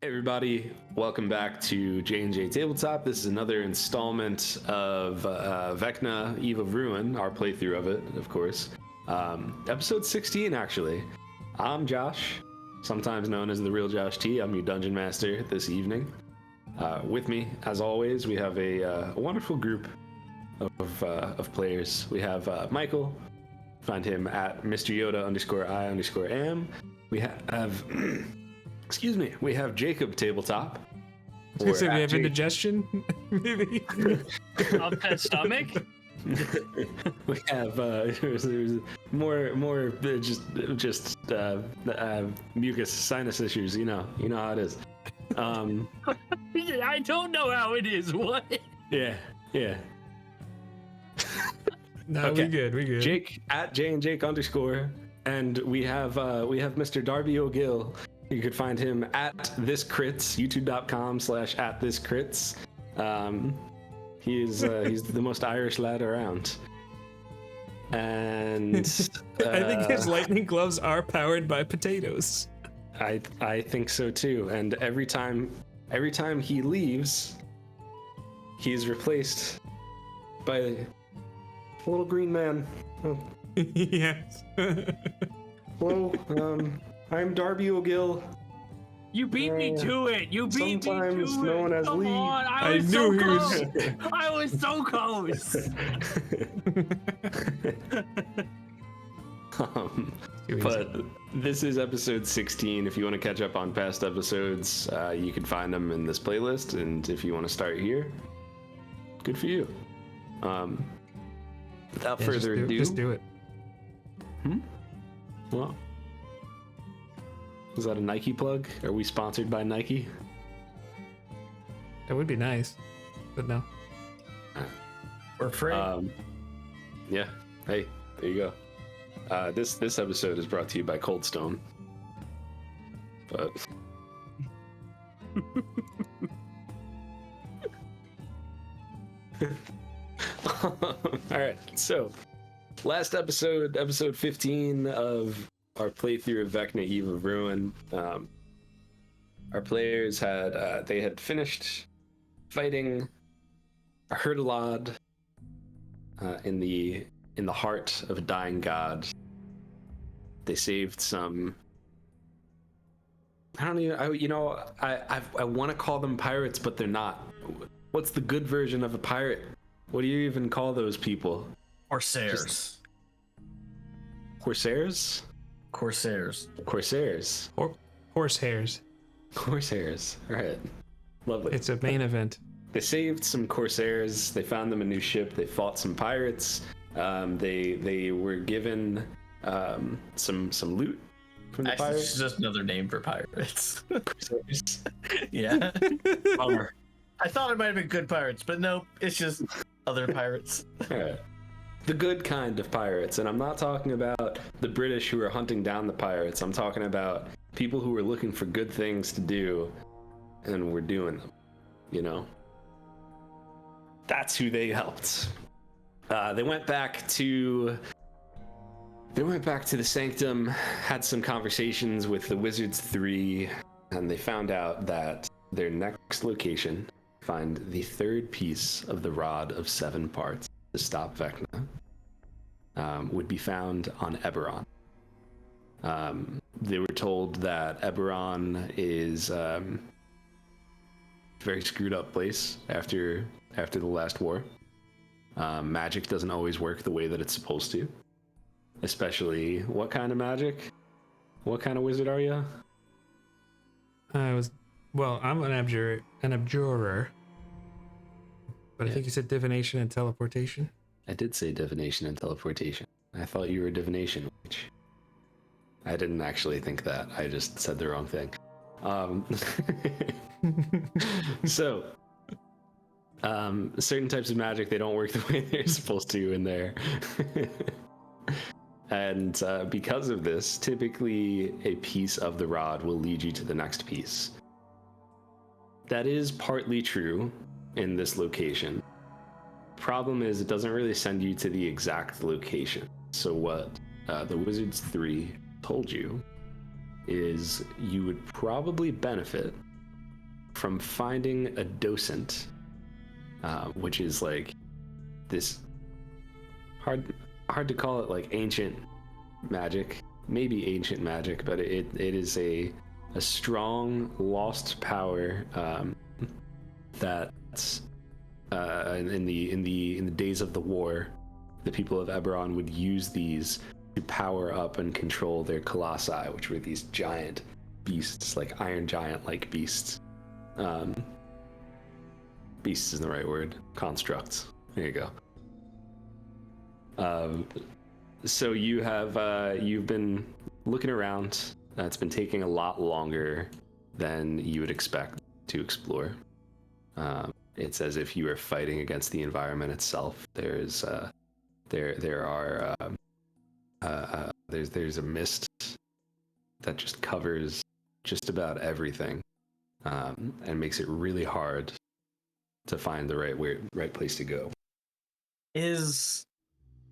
Everybody, welcome back to J&J Tabletop. This is another installment of Vecna, Eve of Ruin, our playthrough of it, of course. Episode 16, actually. I'm Josh, sometimes known as therealjoshT. I'm your dungeon master this evening. With me, as always, we have a wonderful group of players. We have Michael. Find him at Mr. Yoda_I_am. We have... Excuse me. We have Jacob Tabletop. I was gonna say we have indigestion, maybe. Upset stomach. We have there's more just mucus sinus issues. You know how it is. I don't know how it is. What? Yeah. No, Okay. we good. Jake at JnJake_, and we have Mr. Darby O'Gill. You could find him at thiscrits, youtube.com/@thiscrits. He's the most Irish lad around. And I think his lightning gloves are powered by potatoes. I think so too. And every time he leaves, he's replaced by a little green man. Oh. Yes. Hello, I'm Darby O'Gill. You beat me to it. You beat me to Sometimes it. known as Come Lee. on. I I was knew so he was- close. I was so close. But this is episode 16. If you want to catch up on past episodes, you can find them in this playlist. And if you want to start here, good for you. Without further ado, just do it. Well, is that a Nike plug? Are we sponsored by Nike? That would be nice, but no. We're free. Yeah. Hey, there you go. This episode is brought to you by Cold Stone. But all right. So, last episode 15 of our playthrough of Vecna, Eve of Ruin. Our players had finished fighting a Herdalod in the heart of a dying god. They saved some. I don't even. I want to call them pirates, but they're not. What's the good version of a pirate? What do you even call those people? Corsairs. Corsairs? Corsairs. Corsairs. Or horsehairs. Corsairs. All right. Lovely. It's a main event. They saved some Corsairs. They found them a new ship. They fought some pirates. They were given some loot from the Actually, pirates. it's just another name for pirates. Corsairs. Yeah. Bummer. I thought it might have been good pirates, but nope. It's just other pirates. All right. The good kind of pirates, and I'm not talking about the British who are hunting down the pirates. I'm talking about people who were looking for good things to do, and were doing them. You know, that's who they helped. They went back to the Sanctum, had some conversations with the Wizards 3, and they found out that their next location, find the third piece of the Rod of 7 Parts to stop Vecna, would be found on Eberron. They were told that Eberron is a very screwed up place after the last war. Magic doesn't always work the way that it's supposed to. Especially, what kind of magic? What kind of wizard are you? I'm an abjurer. But I think you said divination and teleportation. I did say divination and teleportation. I thought you were a divination witch. I didn't actually think that. I just said the wrong thing. So, certain types of magic, they don't work the way they're supposed to in there. And because of this, typically a piece of the rod will lead you to the next piece. That is partly true in this location. Problem is, it doesn't really send you to the exact location. So what the Wizards 3 told you is you would probably benefit from finding a docent, which is like this hard to call it like ancient magic, maybe ancient magic, but it is a strong lost power that's in the days of the war, the people of Eberron would use these to power up and control their colossi, which were these giant beasts, like iron giant like beasts. Beasts isn't the right word. Constructs. There you go. So you've been looking around. It's been taking a lot longer than you would expect to explore. It's as if you are fighting against the environment itself. There's a mist that just covers just about everything, and makes it really hard to find the right place to go. Is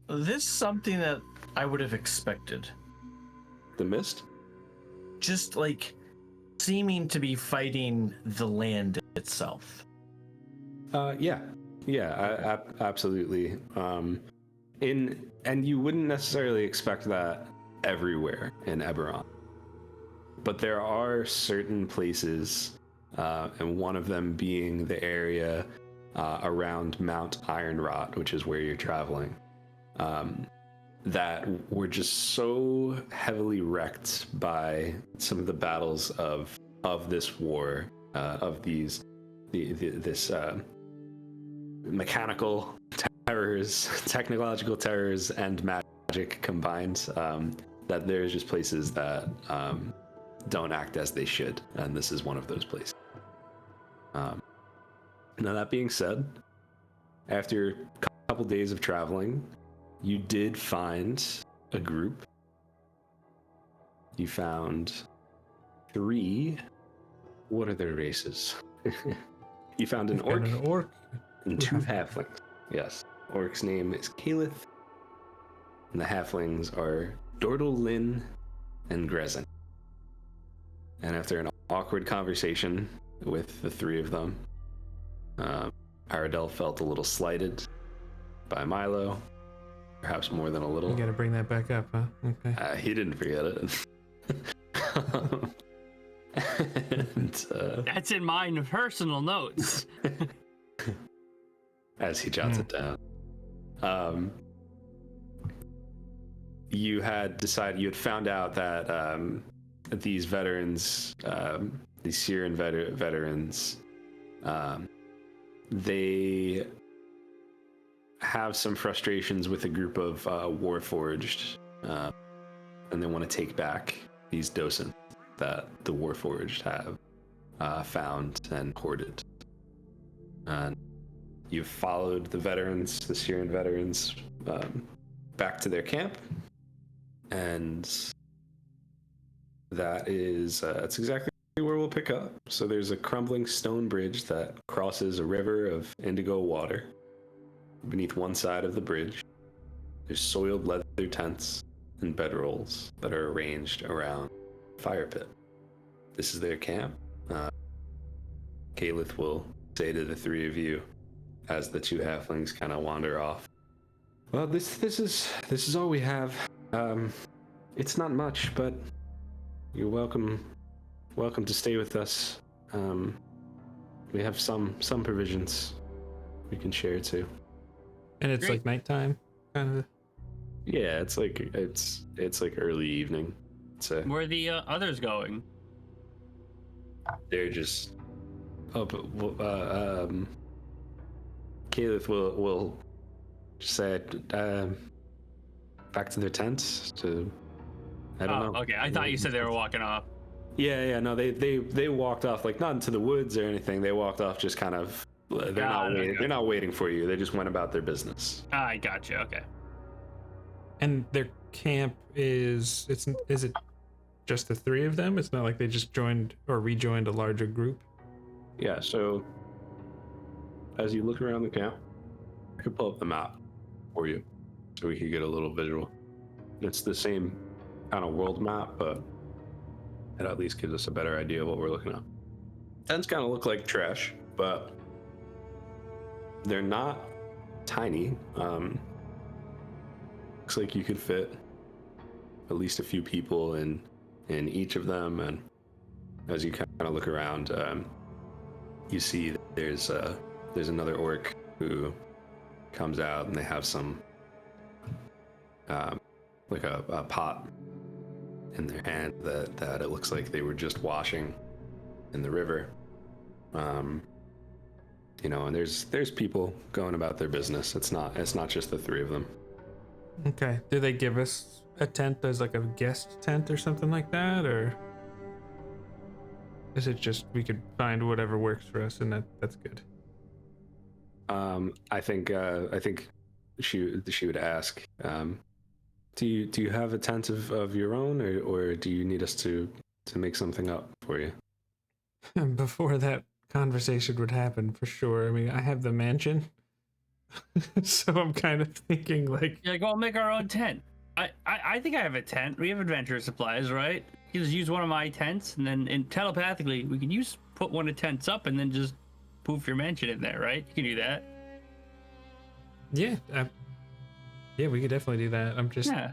this something that I would have expected? The mist? Just like seeming to be fighting the land itself. Yeah, absolutely. And you wouldn't necessarily expect that everywhere in Eberron, but there are certain places, and one of them being the area around Mount Ironrot, which is where you're traveling, that were just so heavily wrecked by some of the battles of this war, of this mechanical terrors, technological terrors, and magic combined, that there's just places that don't act as they should, and this is one of those places. Now that being said, after a couple days of traveling, you did find a group. You found 3. What are their races? You found an orc, and 2 halflings. Yes. Orc's name is Calith, and the halflings are Dordal, Lynn, and Grezin. And after an awkward conversation with the 3 of them, Aradel felt a little slighted by Milo, perhaps more than a little. You gotta bring that back up, huh? Okay. He didn't forget it. And, That's in my personal notes. as he jots it down. You had found out that these veterans, these Syrian veterans, they have some frustrations with a group of Warforged, and they want to take back these docents that the Warforged have found and hoarded. And you've followed the Syrian veterans, back to their camp, and that's exactly where we'll pick up. So there's a crumbling stone bridge that crosses a river of indigo water. Beneath one side of the bridge, there's soiled leather tents and bedrolls that are arranged around a fire pit. This is their camp. Calith will say to the 3 of you, as the 2 halflings kind of wander off, well, this is all we have. It's not much, but you're welcome to stay with us. We have some provisions we can share too. And it's Great. like nighttime, kind of. Yeah, it's like early evening. Where are the others going? They're just Calith will say back to their tents to, I don't know. Okay, I thought you said they were walking off. Yeah, no, they walked off, like not into the woods or anything. They walked off just kind of, they're not waiting for you. They just went about their business. I got you. Okay. And their camp is it just the 3 of them? It's not like they just joined or rejoined a larger group? Yeah, so as you look around the camp, I could pull up the map for you so we could get a little visual. It's the same kind of world map, but it at least gives us a better idea of what we're looking at. Tents kind of look like trash, but they're not tiny. Looks like you could fit at least a few people in each of them, and as you kind of look around, you see that there's another orc who comes out, and they have some like a pot in their hand that it looks like they were just washing in the river. You know, and there's people going about their business. It's not just the three of them. Okay. Do they give us a tent as like a guest tent or something like that, or is it just we could find whatever works for us and that's good? I think she would ask, do you have a tent of your own, or do you need us to make something up for you? Before that conversation would happen, for sure. I mean, I have the mansion. So I'm kind of thinking like, Yeah, go make our own tent. I think I have a tent. We have adventure supplies, right? You just use one of my tents, and then telepathically we can put one of the tents up, and then just poof your mansion in there, right? You can do that. yeah, yeah, we could definitely do that. I'm just, Yeah,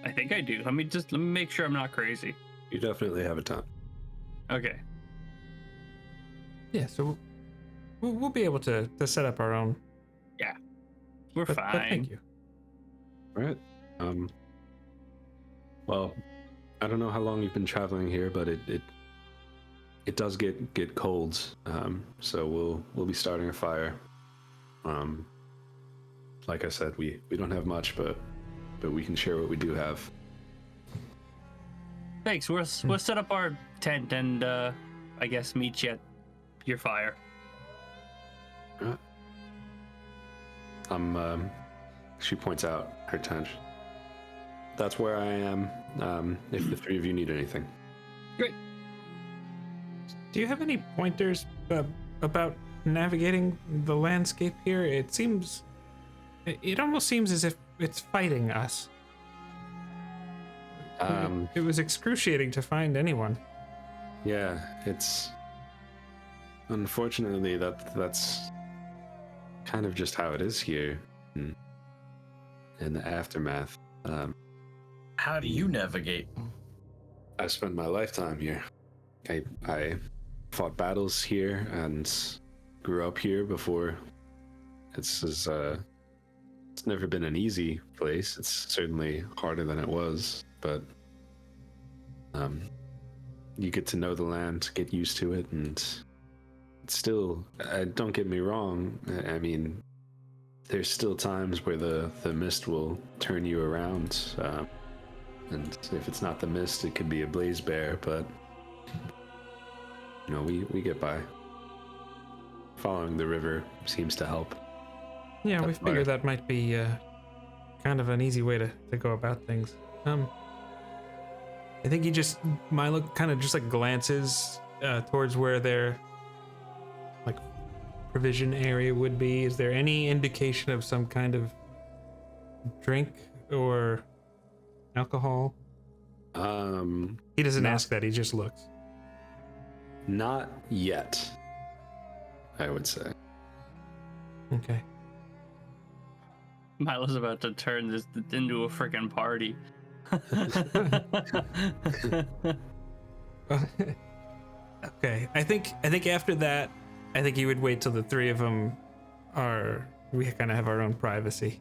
I think I do. Let me make sure I'm not crazy. You definitely have a tent. Okay. yeah. So we'll be able to set up our own. We're But fine. thank you. All right. Well, I don't know how long you've been traveling here, but it does get cold. So we'll be starting a fire. Like I said, we don't have much, but we can share what we do have. Thanks. We'll set up our tent and I guess meet you at your fire. All right. She points out her tent. That's where I am. If the three of you need anything. Great. Do you have any pointers about navigating the landscape here? It almost seems as if it's fighting us. It was excruciating to find anyone. Yeah, it's unfortunately that's kind of just how it is here in the aftermath. How do you navigate? I spent my lifetime here. I fought battles here and grew up here before. It's never been an easy place. It's certainly harder than it was, but you get to know the land, get used to it, and still, don't get me wrong, I mean, there's still times where the mist will turn you around, and if it's not the mist, it could be a blaze bear, but you know, we get by. Following the river seems to help. Yeah, we That's figured fire. that might be kind of an easy way to go about things. I think Milo kind of just like glances towards where their like provision area would be. Is there any indication of some kind of drink or alcohol? He doesn't ask that, he just looks. Not yet, I would say. Okay. Milo's about to turn this into a freaking party. Okay. I think after that, I think he would wait till the three of them we kind of have our own privacy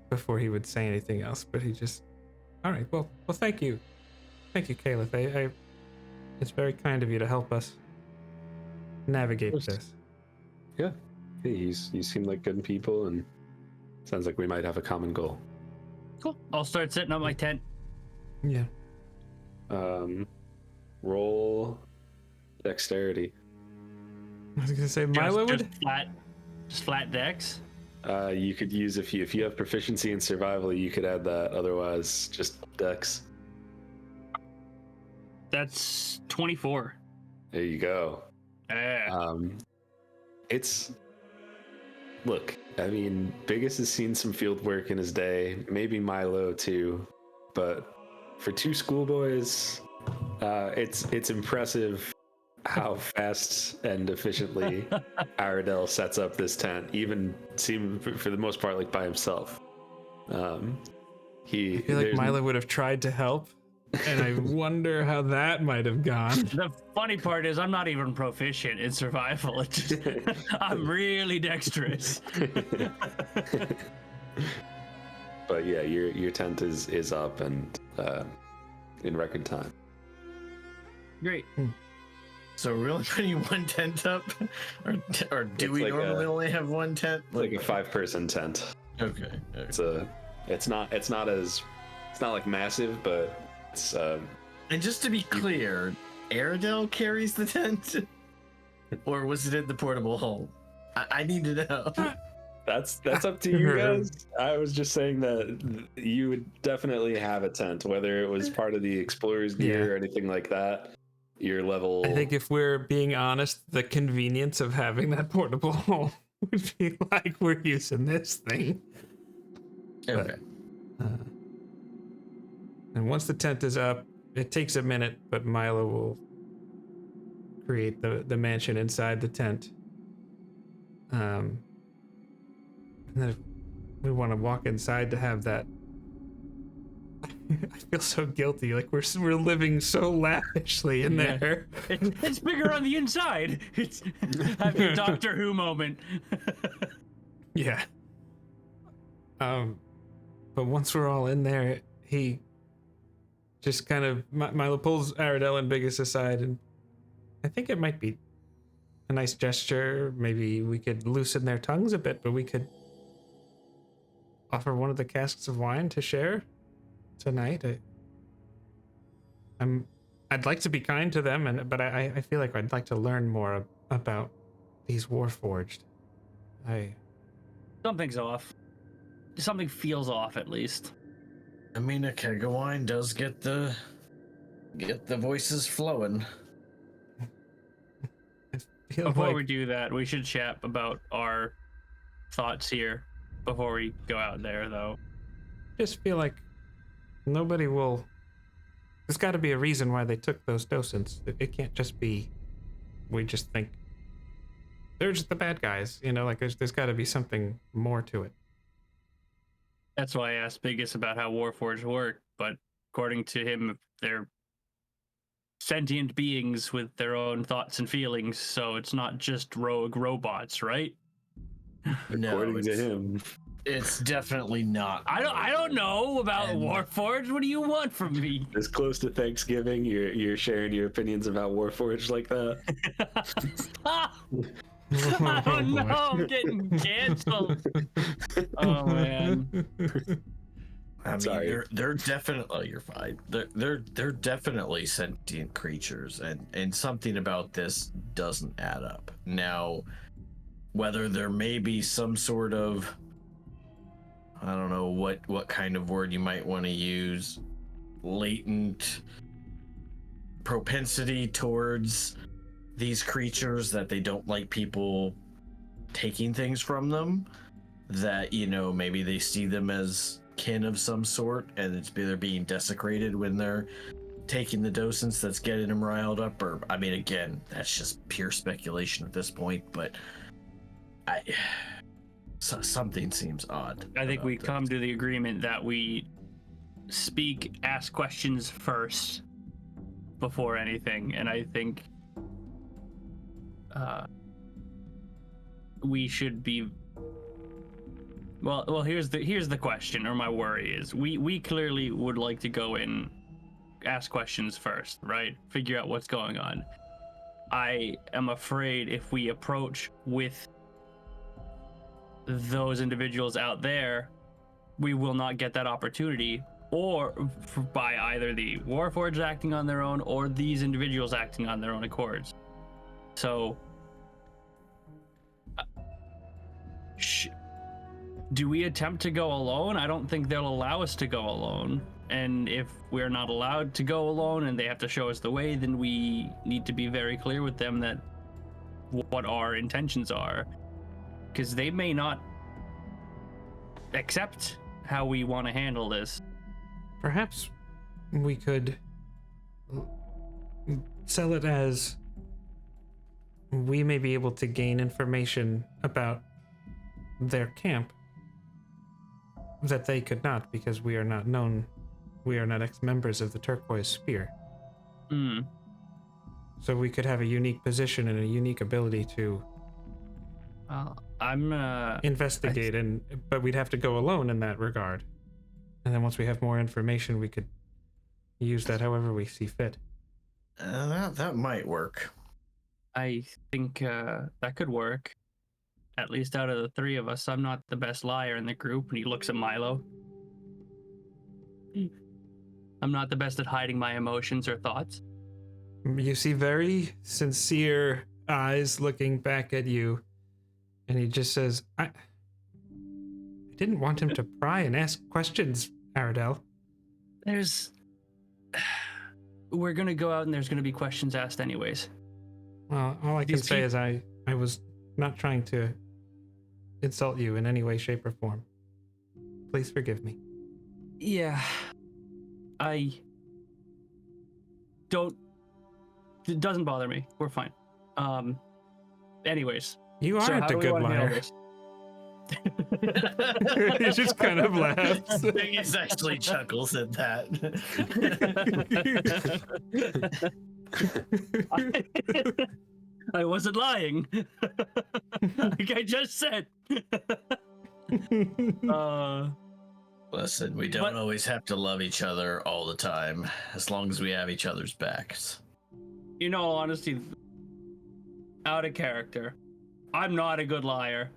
before he would say anything else. But he just, all right. Well, thank you, Caliph. It's very kind of you to help us navigate this. Yeah, you seem like good people, and sounds like we might have a common goal. Cool. I'll start setting up my tent. Yeah. Roll dexterity. I was gonna say Milo would. Just flat dex. You could use if you have proficiency in survival, you could add that. Otherwise, just dex. That's 24. There you go. Yeah. Look, I mean, Biggus has seen some field work in his day, maybe Milo too, but for two schoolboys, it's impressive how fast and efficiently Aradel sets up this tent, even seem for the most part like by himself. I feel like Milo would have tried to help, and I wonder how that might have gone. The funny part is I'm not even proficient in survival. It's just, I'm really dexterous. But yeah, your tent is up and in record time. Great. So we're only putting one tent up, or do we like normally only have one tent? Like a 5-person tent. Okay. It's not like massive, but it's And just to be clear, Aradel carries the tent, or was it in the portable home? I need to know. that's up to you guys. I was just saying that you would definitely have a tent, whether it was part of the explorer's gear or anything like that. Your level. I think if we're being honest, the convenience of having that portable home would be like we're using this thing. Okay. And once the tent is up, it takes a minute, but Milo will create the mansion inside the tent. And then if we want to walk inside to have that. I feel so guilty. Like we're living so lavishly in there. It's bigger on the inside. It's having a Doctor Who moment. Yeah. But once we're all in there, he just kind of Milo pulls Aradel and Biggus aside, and I think it might be a nice gesture. Maybe we could loosen their tongues a bit, but we could offer one of the casks of wine to share tonight. I'd like to be kind to them, but I feel like I'd like to learn more about these Warforged. Something's off. Something feels off, at least. I mean, a keg of wine does get the voices flowing. Before we do that, we should chat about our thoughts here before we go out there, though. Just feel like nobody will. There's got to be a reason why they took those docents. It can't just be we just think they're just the bad guys, you know. Like there's got to be something more to it. That's why I asked Biggus about how Warforged work, but according to him, they're sentient beings with their own thoughts and feelings, so it's not just rogue robots, right? No, According to him. It's definitely not. I don't know about Warforged. What do you want from me? This close to Thanksgiving, you're sharing your opinions about Warforged like that. I don't know. I'm getting canceled. Oh man. I mean, Sorry. they're definitely. Oh, you're fine. They're definitely sentient creatures, and something about this doesn't add up. Now, whether there may be some sort of, I don't know what kind of word you might want to use, latent propensity towards these creatures, that they don't like people taking things from them, that, you know, maybe they see them as kin of some sort, and they're being desecrated when they're taking the docents that's getting them riled up. Or, I mean, again, that's just pure speculation at this point, but something seems odd. I think we come to the agreement that we ask questions first before anything, and I think we should be. Well, here's the question, or my worry is, we clearly would like to go in, ask questions first, right? Figure out what's going on. I am afraid if we approach with those individuals out there, we will not get that opportunity, or by either the Warforged acting on their own or these individuals acting on their own accords. So, do we attempt to go alone? I don't think they'll allow us to go alone. And if we're not allowed to go alone and they have to show us the way, then we need to be very clear with them that what our intentions are, because they may not accept how we want to handle this. Perhaps we could sell it as we may be able to gain information about their camp that they could not, because we are not known. We are not ex-members of the Turquoise Spear. Hmm. So we could have a unique position and a unique ability to I'm investigate, but we'd have to go alone in that regard. And then once we have more information, we could use that however we see fit. That might work. I think that could work. At least out of the three of us, I'm not the best liar in the group. And he looks at Milo. I'm not the best at hiding my emotions or thoughts. You see very sincere eyes looking back at you, and he just says, I didn't want him to pry and ask questions, Aradel. We're gonna go out and there's gonna be questions asked anyways. Well, all I can say is I was not trying to insult you in any way, shape, or form. Please forgive me. Yeah. I don't... It doesn't bother me. We're fine. Anyways. You aren't a good liar. He just kind of laughs. Biggus actually chuckles at that. I wasn't lying. Like I just said. Listen, we don't always have to love each other all the time, as long as we have each other's backs. In all honesty, out of character, I'm not a good liar.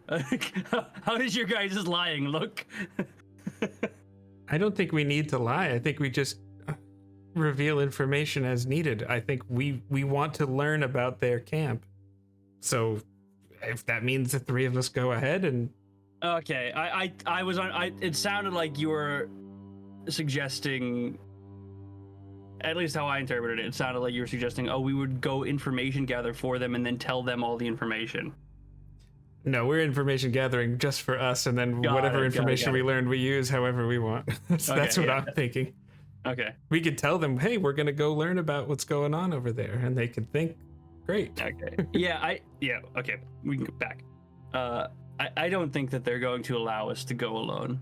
How does your guys' lying look? I don't think we need to lie. I think we just reveal information as needed. I think we want to learn about their camp. So if that means the three of us go ahead and... Okay, I was on... it sounded like you were suggesting... At least how I interpreted it, it sounded like you were suggesting, we would go information gather for them and then tell them all the information. No, we're information gathering just for us, and then whatever information we learned, we use however we want. So that's what I'm thinking. Okay. We could tell them, hey, we're going to go learn about what's going on over there, and they could think, great. Okay. Okay. We can go back. I don't think that they're going to allow us to go alone.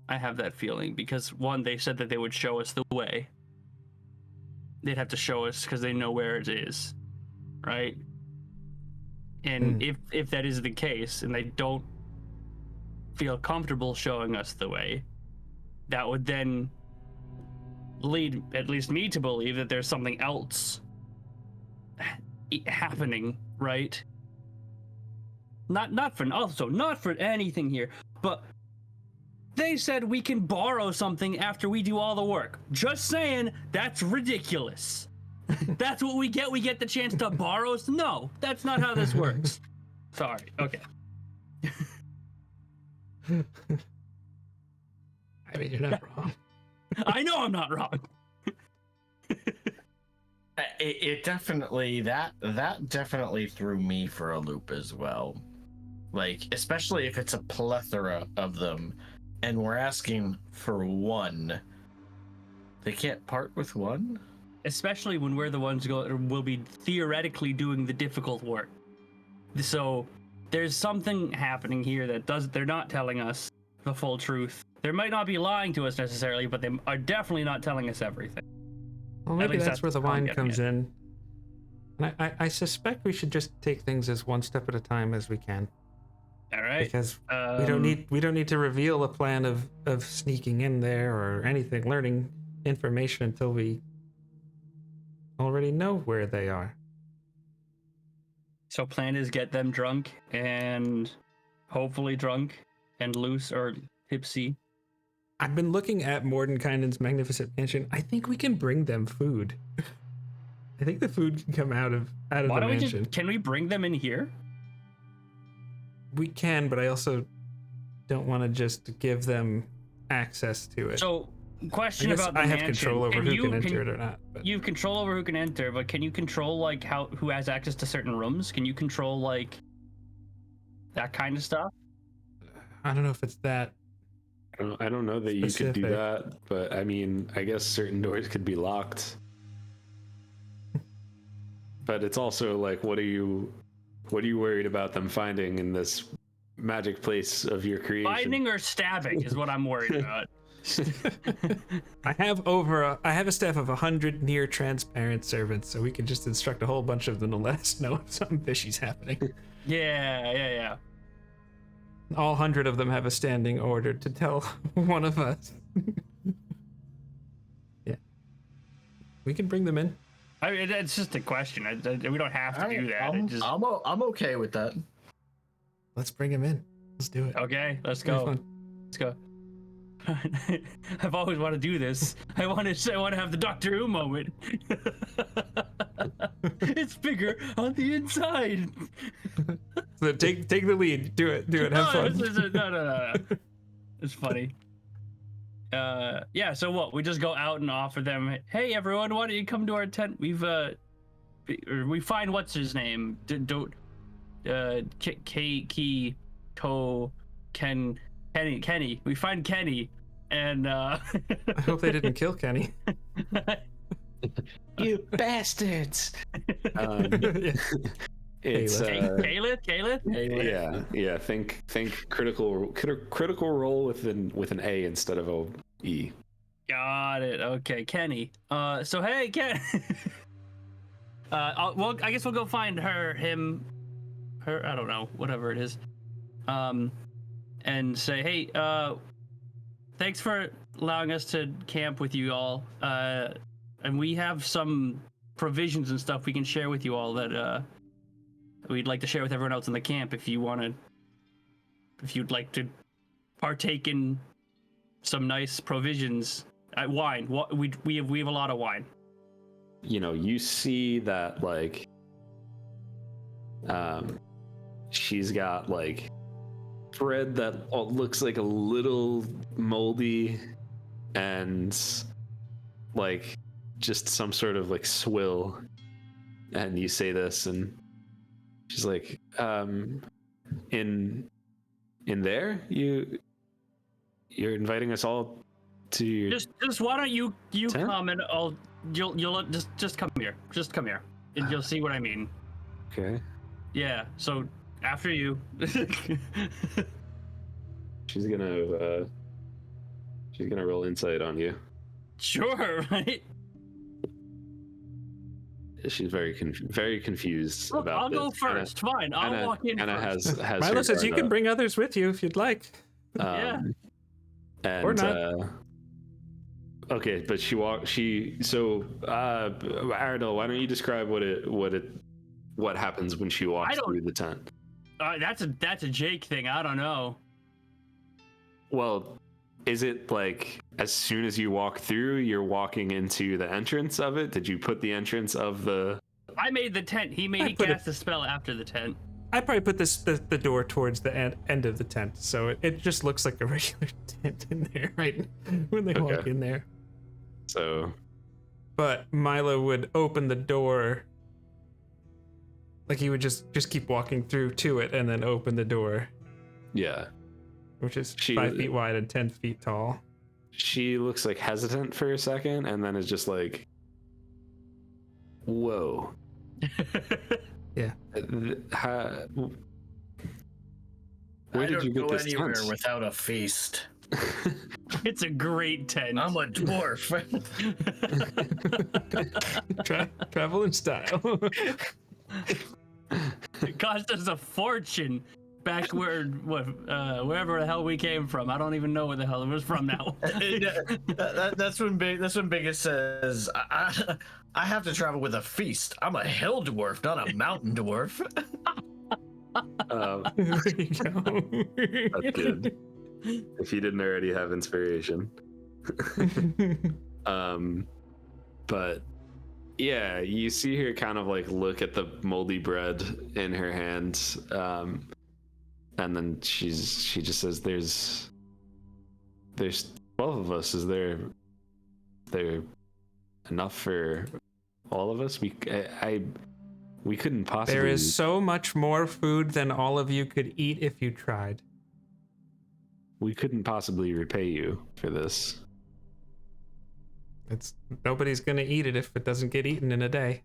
I have that feeling because, one, they said that they would show us the way. They'd have to show us because they know where it is, right? And if that is the case and they don't feel comfortable showing us the way, that would then lead at least me to believe that there's something else happening, right? Not for anything here, but they said we can borrow something after we do all the work. Just saying, that's ridiculous. That's what we get. We get the chance to borrow. No, that's not how this works. Sorry. Okay. I mean, you're not wrong. I know I'm not wrong. It definitely that definitely threw me for a loop as well. Like, especially if it's a plethora of them, and we're asking for one. They can't part with one? Especially when we're the ones will be theoretically doing the difficult work. So there's something happening here that they're not telling us the full truth. They might not be lying to us necessarily, but they are definitely not telling us everything. Well, maybe that's where the wine comes in. And I suspect we should just take things as one step at a time as we can. All right. Because we don't need to reveal a plan of sneaking in there or anything, learning information until we already know where they are. So plan is get them drunk and hopefully drunk and loose or tipsy. I've been looking at Mordenkainen's magnificent mansion. I think we can bring them food. I think the food can come out of the mansion. Can we bring them in here? We can, but I also don't want to just give them access to it. So, question about the I have mansion. control over who can enter it or not. But. You have control over who can enter, but can you control like who has access to certain rooms? Can you control like that kind of stuff? I don't know if it's that. I don't know that you could do that, but I mean, I guess certain doors could be locked. But it's also like, what are you What are you worried about them finding in this magic place of your creation? Finding or stabbing is what I'm worried about. I have a staff of 100 near transparent servants, so we can just instruct a whole bunch of them to let us know if something fishy's happening. Yeah. All 100 of them have a standing order to tell one of us. Yeah. We can bring them in. I mean, it's just a question. We don't have to do that. I'm okay with that. Let's bring him in. Let's do it. Okay, let's It'll be go. fun. Let's go. I've always wanted to do this. I want to have the Doctor Who moment. It's bigger on the inside. So take the lead. Do it. Have fun. No. It's funny. Yeah. So what? We just go out and offer them. Hey, everyone, why don't you come to our tent? We find what's his name? Kenny. We find Kenny, and I hope they didn't kill Kenny. You bastards! It's Caleb. Yeah. Think critical role with an A instead of a E. Got it. Okay, Kenny. So hey, Ken. Well, I guess we'll go find her. I don't know, whatever it is. And say, hey, thanks for allowing us to camp with you all. And we have some provisions and stuff we can share with you all that we'd like to share with everyone else in the camp if you'd like to partake in some nice provisions. Wine. We have a lot of wine. You know, you see that like she's got like bread that looks like a little moldy and like just some sort of like swill, and you say this and she's like, in there you're inviting us all to your just why don't you tent? come and you'll just come here and you'll see what I mean. Okay. Yeah, so after you. She's gonna roll insight on you. Sure, right? She's very confused Look, about I'll this. go first. Fine, I'll walk in Anna first. has Milo her says you guard can up. bring others with you if you'd like. Yeah. And, Or not. Okay, but Aradel, why don't you describe what happens when she walks through the tent? That's a Jake thing. I don't know. Well, is it like as soon as you walk through, you're walking into the entrance of it? Did you put the entrance of the? I made the tent. He cast a spell after the tent. I probably put the door towards the end of the tent, so it just looks like a regular tent in there, right? When they walk in there. So. But Milo would open the door. Like he would just keep walking through to it and then open the door. Yeah. Which is 5 feet wide and 10 feet tall. She looks like hesitant for a second and then is just like, whoa. Yeah. Where did you get this anywhere tent? without a feast. It's a great tent. I'm a dwarf. Travel in style. It cost us a fortune back wherever the hell we came from. I don't even know where the hell it was from now. That's when Biggus says, I have to travel with a feast. I'm a hill dwarf, not a mountain dwarf. There you go. That's good. If you didn't already have inspiration. But yeah, you see her kind of like look at the moldy bread in her hand, and then she just says, "There's 12 of us. Is there enough for all of us? We couldn't possibly." There is so much more food than all of you could eat if you tried. We couldn't possibly repay you for this. Nobody's gonna eat it if it doesn't get eaten in a day.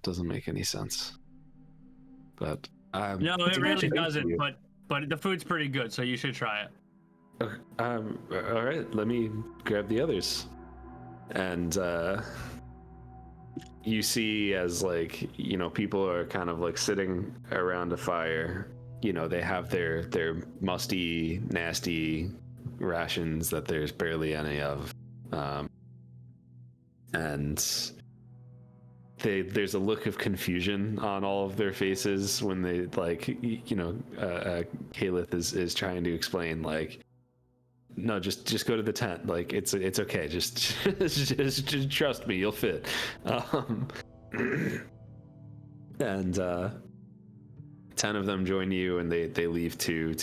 Doesn't make any sense. but No, it really thank doesn't. you. But the food's pretty good, so you should try it. All right, let me grab the others. And you see as like, you know, people are kind of like sitting around a fire. You know, they have their musty, nasty rations that there's barely any of. And there's a look of confusion on all of their faces when they like, you know, Calith is trying to explain like, no, just go to the tent. Like it's okay. Just just trust me, you'll fit. And 10 of them join you, and they leave to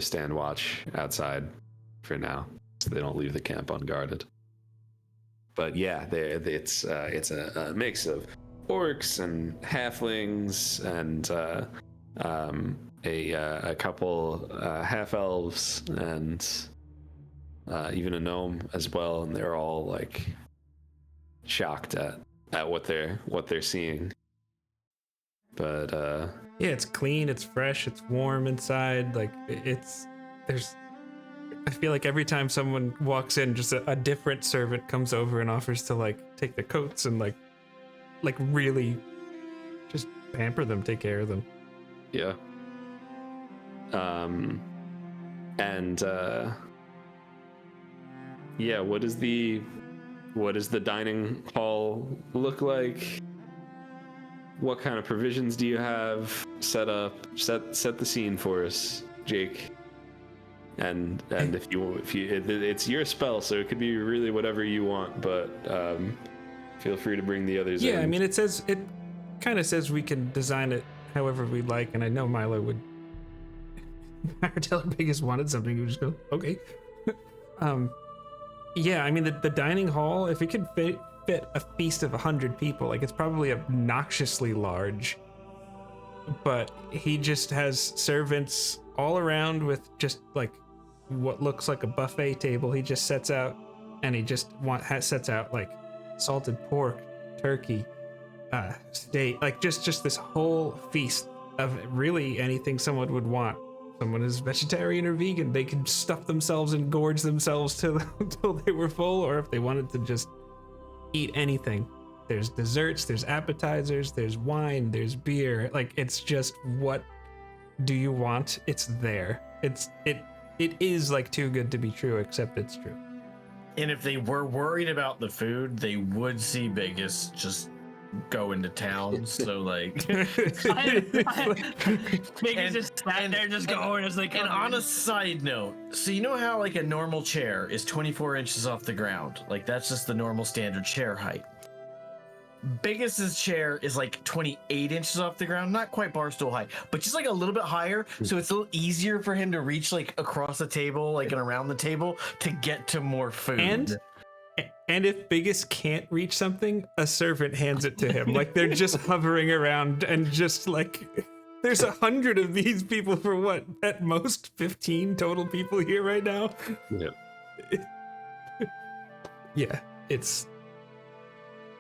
stand watch outside for now, so they don't leave the camp unguarded. But yeah, it's a mix of orcs and halflings and a couple half elves and even a gnome as well, and they're all like shocked at what they're seeing. But yeah, it's clean, it's fresh, it's warm inside. Like I feel like every time someone walks in, just a different servant comes over and offers to like take their coats and like really just pamper them, take care of them. yeah. And yeah, what does the dining hall look like? What kind of provisions do you have set up? Set the scene for us, Jake. And if you it's your spell, so it could be really whatever you want, but feel free to bring the others in. Yeah, I mean, it kind of says we can design it however we like, and I know Milo would. Aradel or Biggus wanted something, you just go, okay. Yeah, I mean, the dining hall, if it could fit a feast of 100 people, like it's probably obnoxiously large, but he just has servants all around with just like what looks like a buffet table. He just sets out, and he just sets out like salted pork, turkey, steak, like just this whole feast of really anything someone would want. Someone is vegetarian or vegan, they could stuff themselves and gorge themselves till they were full, or if they wanted to just eat anything. There's desserts, there's appetizers, there's wine, there's beer. Like, it's just, what do you want? It's there. It is like too good to be true, except it's true. And if they were worried about the food, they would see Biggus just go into town. So like, Biggus just sat there, just going as they come. And on a side note, so you know how like a normal chair is 24 inches off the ground? Like that's just the normal standard chair height. Biggus's chair is like 28 inches off the ground, not quite bar stool height, but just like a little bit higher, so it's a little easier for him to reach like across the table, like and around the table to get to more food. And if Biggus can't reach something, a servant hands it to him. Like they're just hovering around, and just like there's 100 of these people for what, at most 15 total people here right now. Yep. Yeah, it's.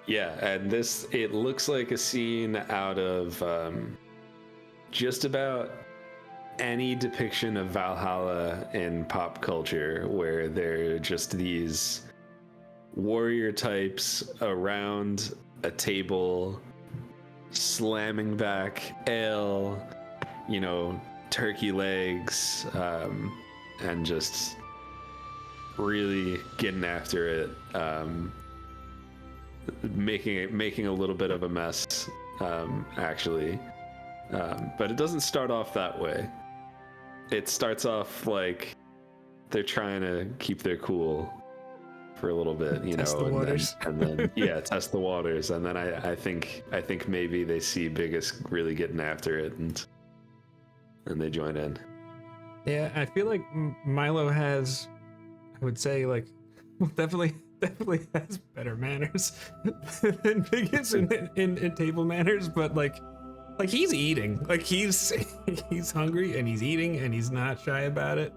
Yeah, and it looks like a scene out of just about any depiction of Valhalla in pop culture, where they're just these warrior types around a table, slamming back ale, you know, turkey legs, and just really getting after it. Making a little bit of a mess, actually, but it doesn't start off that way. It starts off like they're trying to keep their cool for a little bit, you test know, the waters. and then yeah, test the waters, and then I think maybe they see Biggus really getting after it, and they join in. Yeah, I feel like Milo has, I would say, like, definitely has better manners than Biggus in table manners, but like he's eating, like he's hungry and he's eating and he's not shy about it,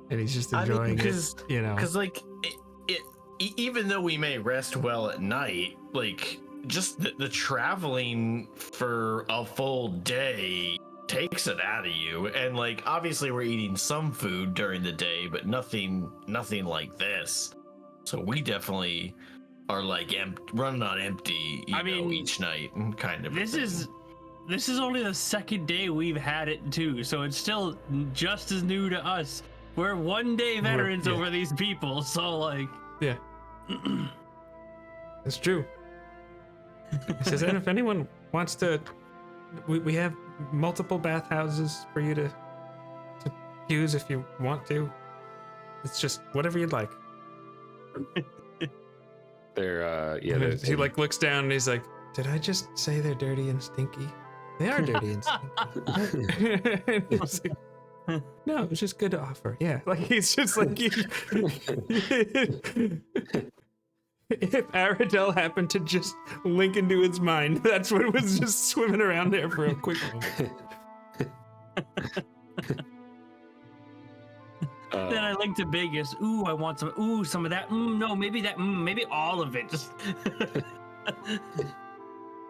and he's just enjoying it, you know. Because like even though we may rest well at night, like just the traveling for a full day takes it out of you. And like, obviously we're eating some food during the day, but nothing like this. So we definitely are like running on empty, you know, each night and kind of. This is only the second day we've had it too, so it's still just as new to us. We're 1 day veterans over these people, so like. Yeah. It's true. He says, and if anyone wants to, we have multiple bathhouses for you to use if you want to. It's just whatever you'd like. They're He like looks down and he's like, did I just say they're dirty and stinky? They are dirty and stinky. And he's like, no, it's just good to offer. Yeah, like he's just like, if Aradel happened to just link into his mind, that's what was just swimming around there for a quick moment. Then I link to Biggus. Ooh, I want some. Ooh, some of that. No, maybe that. Maybe all of it. Just.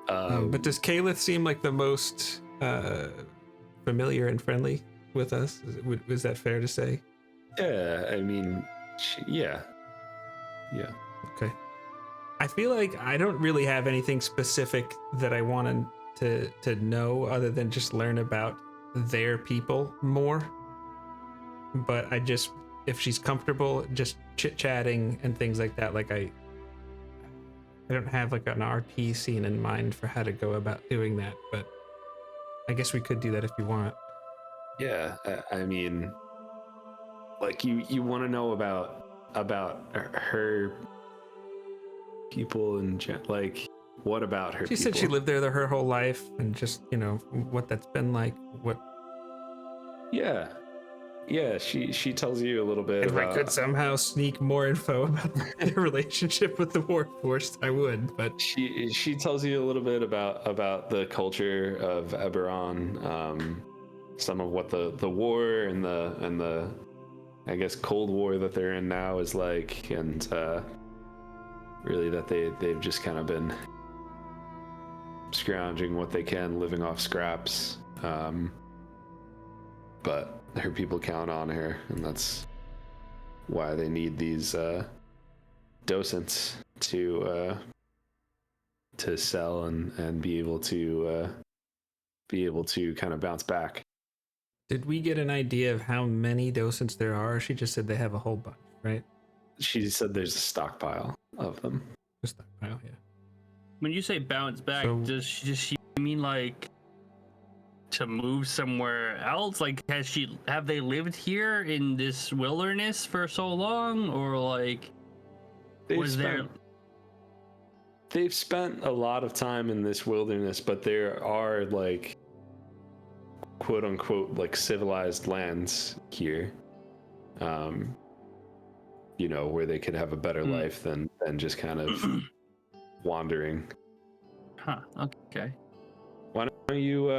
But does Kalith seem like the most familiar and friendly with us? Was that fair to say? Yeah, I mean, yeah. Okay. I feel like I don't really have anything specific that I wanted to know other than just learn about their people more. But I just, if she's comfortable just chit-chatting and things like that, like I don't have like an RP scene in mind for how to go about doing that, but I guess we could do that if you want. Yeah, I mean, like you want to know about her people and like what about her? She said she lived there her whole life and just, you know, what that's been like. What? Yeah, she tells you a little bit. If I could somehow sneak more info about their relationship with the Warforged, I would. But she tells you a little bit about the culture of Eberron, some of what the war and the I guess Cold War that they're in now is like, and really that they've just kind of been scrounging what they can, living off scraps. But her people count on her, and that's why they need these docents to sell and be able to kind of bounce back. did we get an idea of how many docents there are? She just said they have a whole bunch, right? She said there's a stockpile of them. Just that pile, yeah. When you say bounce back, So- does she mean like to move somewhere else? Like, have they lived here in this wilderness for so long, or like They've spent a lot of time in this wilderness, but there are like quote unquote like civilized lands here. You know, where they could have a better life than just kind of wandering. Huh, okay. Why don't you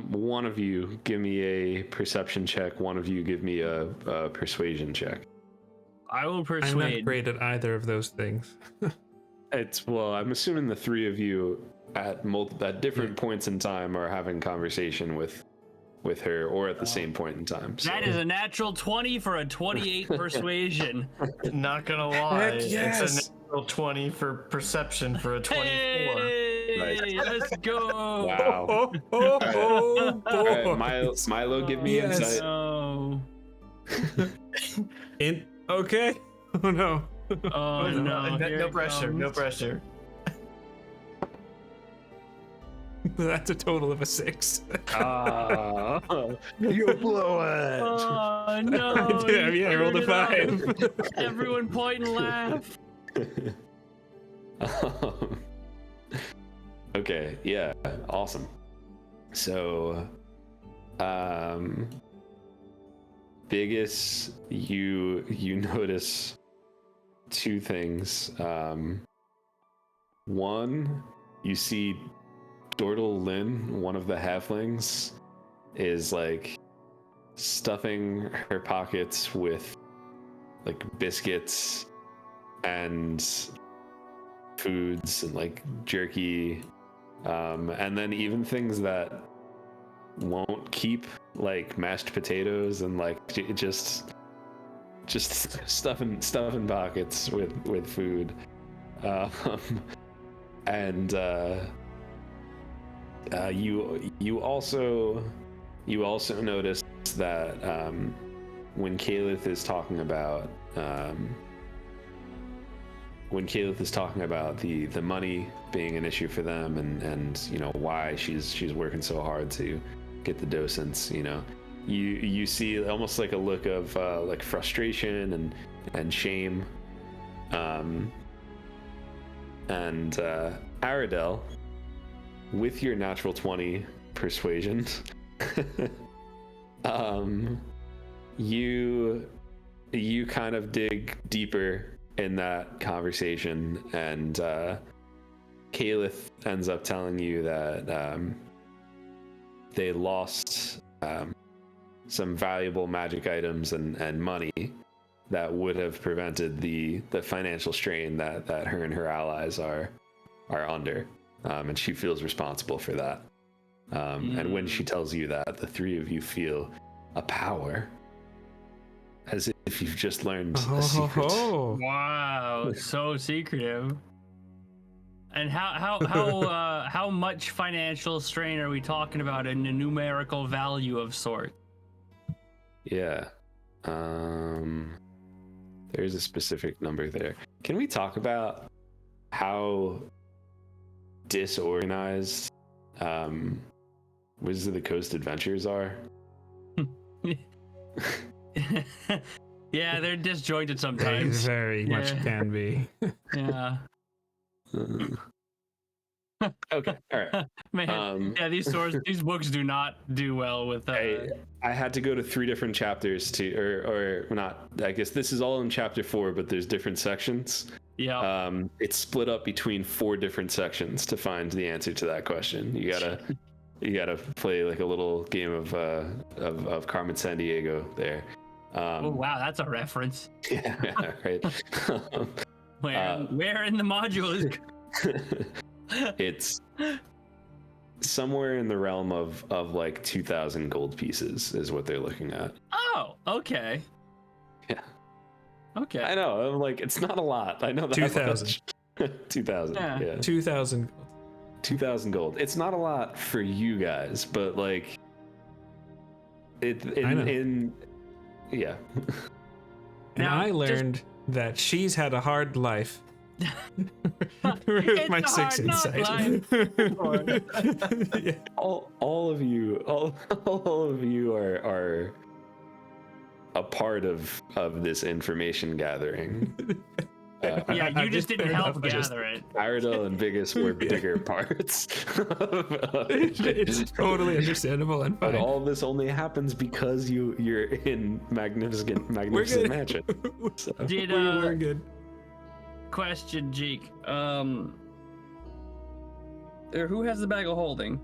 one of you give me a perception check, one of you give me a persuasion check. I will I'm persuade. not great at either of those things. I'm assuming the three of you at different points in time are having conversation with her, or at the same point in time. So. That is a natural 20 for a 28 persuasion. Not gonna lie, Heck yes. it's a natural 20 for perception for a 24. Hey, Nice. let's go. Wow. Oh, boy. All right, Milo, give me Yes. insight. No. Okay. Oh no. Oh no. Here No it pressure, comes. no pressure. That's a total of a 6. You blow it. Oh no. Yeah, I rolled a 5. Everyone point and laugh. Okay, yeah, awesome. So, Biggus, you notice two things. One, you see Dordal Lynn, one of the halflings, is like stuffing her pockets with like biscuits and foods and like jerky, and then even things that won't keep, like mashed potatoes and like just stuffing pockets with food, and you also notice that when Caliph is talking about the money being an issue for them, and you know why she's working so hard to get the docents, you know, you see almost like a look of like frustration and shame, and Aradel, with your natural 20 persuasion, you kind of dig deeper in that conversation, and Caliph ends up telling you that they lost some valuable magic items and money that would have prevented the financial strain that her and her allies are under, and she feels responsible for that. And when she tells you that, the three of you feel a power, as if you've just learned a secret. Wow, so secretive. And how much financial strain are we talking about in a numerical value of sort? Yeah. There's a specific number there. Can we talk about how disorganized Wizards of the Coast adventures are? Yeah, they're disjointed sometimes. They very much can be. Yeah. Okay, all right. Man, yeah, these books do not do well with. I had to go to 3 different chapters or not. I guess this is all in chapter 4, but there's different sections. Yeah. It's split up between 4 different sections to find the answer to that question. You gotta play like a little game of Carmen Sandiego there. Oh wow, that's a reference. Yeah, right. Where in the module is? It's somewhere in the realm of like 2,000 gold pieces is what they're looking at. Oh, okay. Yeah. Okay. I know. I'm like, it's not a lot. I know that 2,000. 2,000. Yeah. 2,000. 2,000 gold. It's not a lot for you guys, but like, yeah. And Now, I learned that she's had a hard life. With my 6 insight. Yeah. All of you are a part of this information gathing. Yeah, you just didn't help gather it. Aradel and Biggus were bigger parts. It's totally understandable and fine. But all this only happens because you're in magnificent mansion. So. We're good. Question, Jake. Who has the bag of holding?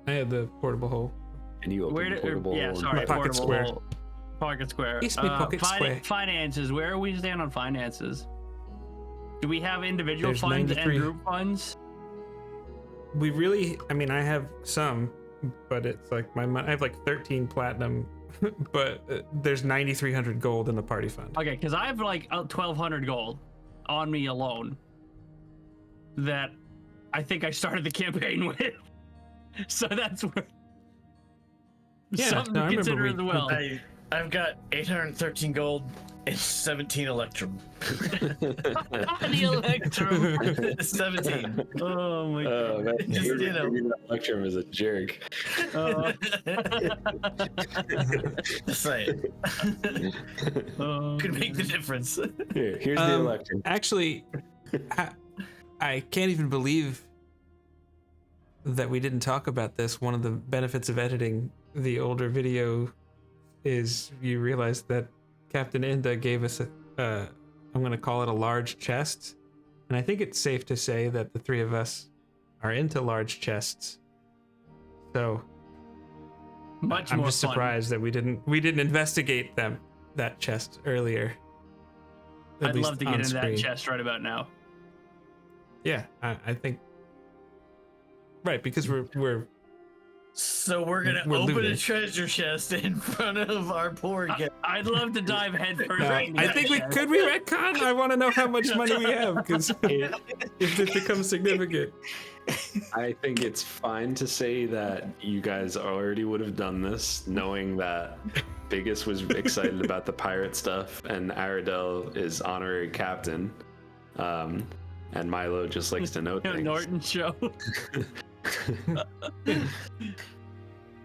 I had the portable hole. And you open portable. Yeah, sorry, My pocket portable square. hole. Pocket square. It's my pocket square. Finances. Where are we stand on finances? Do we have individual There's funds 93. and group funds? We really, I mean, I have some, but it's like I have like 13 platinum, but there's 9,300 gold in the party fund. Okay, because I have like 1,200 gold on me alone that I think I started the campaign with. So that's where. Yeah, something no, I to remember consider as well. I've got 813 gold and 17 electrum. The electrum. 17. Oh my god. Man, Just, you know. Electrum is a jerk. Just say it. Could make the difference. Here's the Electrum. Actually, I can't even believe that we didn't talk about this. One of the benefits of editing the older video is you realize that Captain Inda gave us I'm going to call it a large chest. And I think it's safe to say that the 3 of us are into large chests. So Much I'm more just fun. surprised that we didn't investigate that chest earlier. I'd least love to get on into that screen. chest right about now. Yeah, I think. Right, because we're So we're gonna We're open looting. a treasure chest in front of our poor guy. I'd love to dive headfirst No, right into I that think we chest. could we retcon. I want to know how much money we have because if this becomes significant, I think it's fine to say that you guys already would have done this, knowing that Biggus was excited about the pirate stuff, and Aradel is honorary captain, and Milo just likes to know things. Norton show.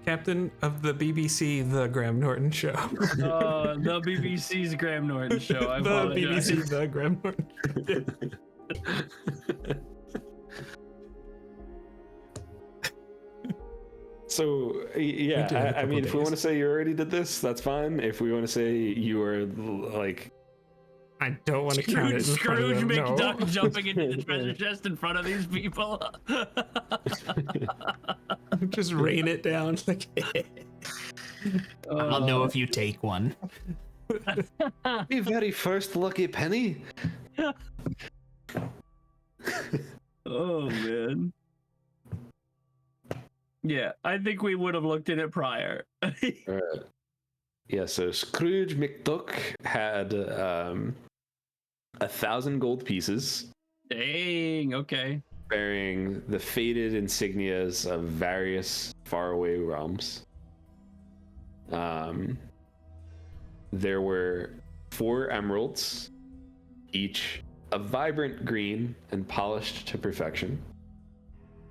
Captain of the BBC, the Graham Norton Show. The BBC's Graham Norton show. I The apologize. BBC, the Graham Norton. So We did it yeah, a I mean, couple if we want to days. say you already did this, that's fine. If we want to say you were like, I don't want to count it. In front of Scrooge them, no. McDuck jumping into the treasure chest in front of these people. Just rain it down. Like, I'll know if you take one. the very first lucky penny. Oh man. Yeah, I think we would have looked at it prior. Alright. Yeah, so Scrooge McDuck had 1,000 gold pieces, Dang. Okay. bearing the faded insignias of various faraway realms. There were 4 emeralds, each a vibrant green and polished to perfection.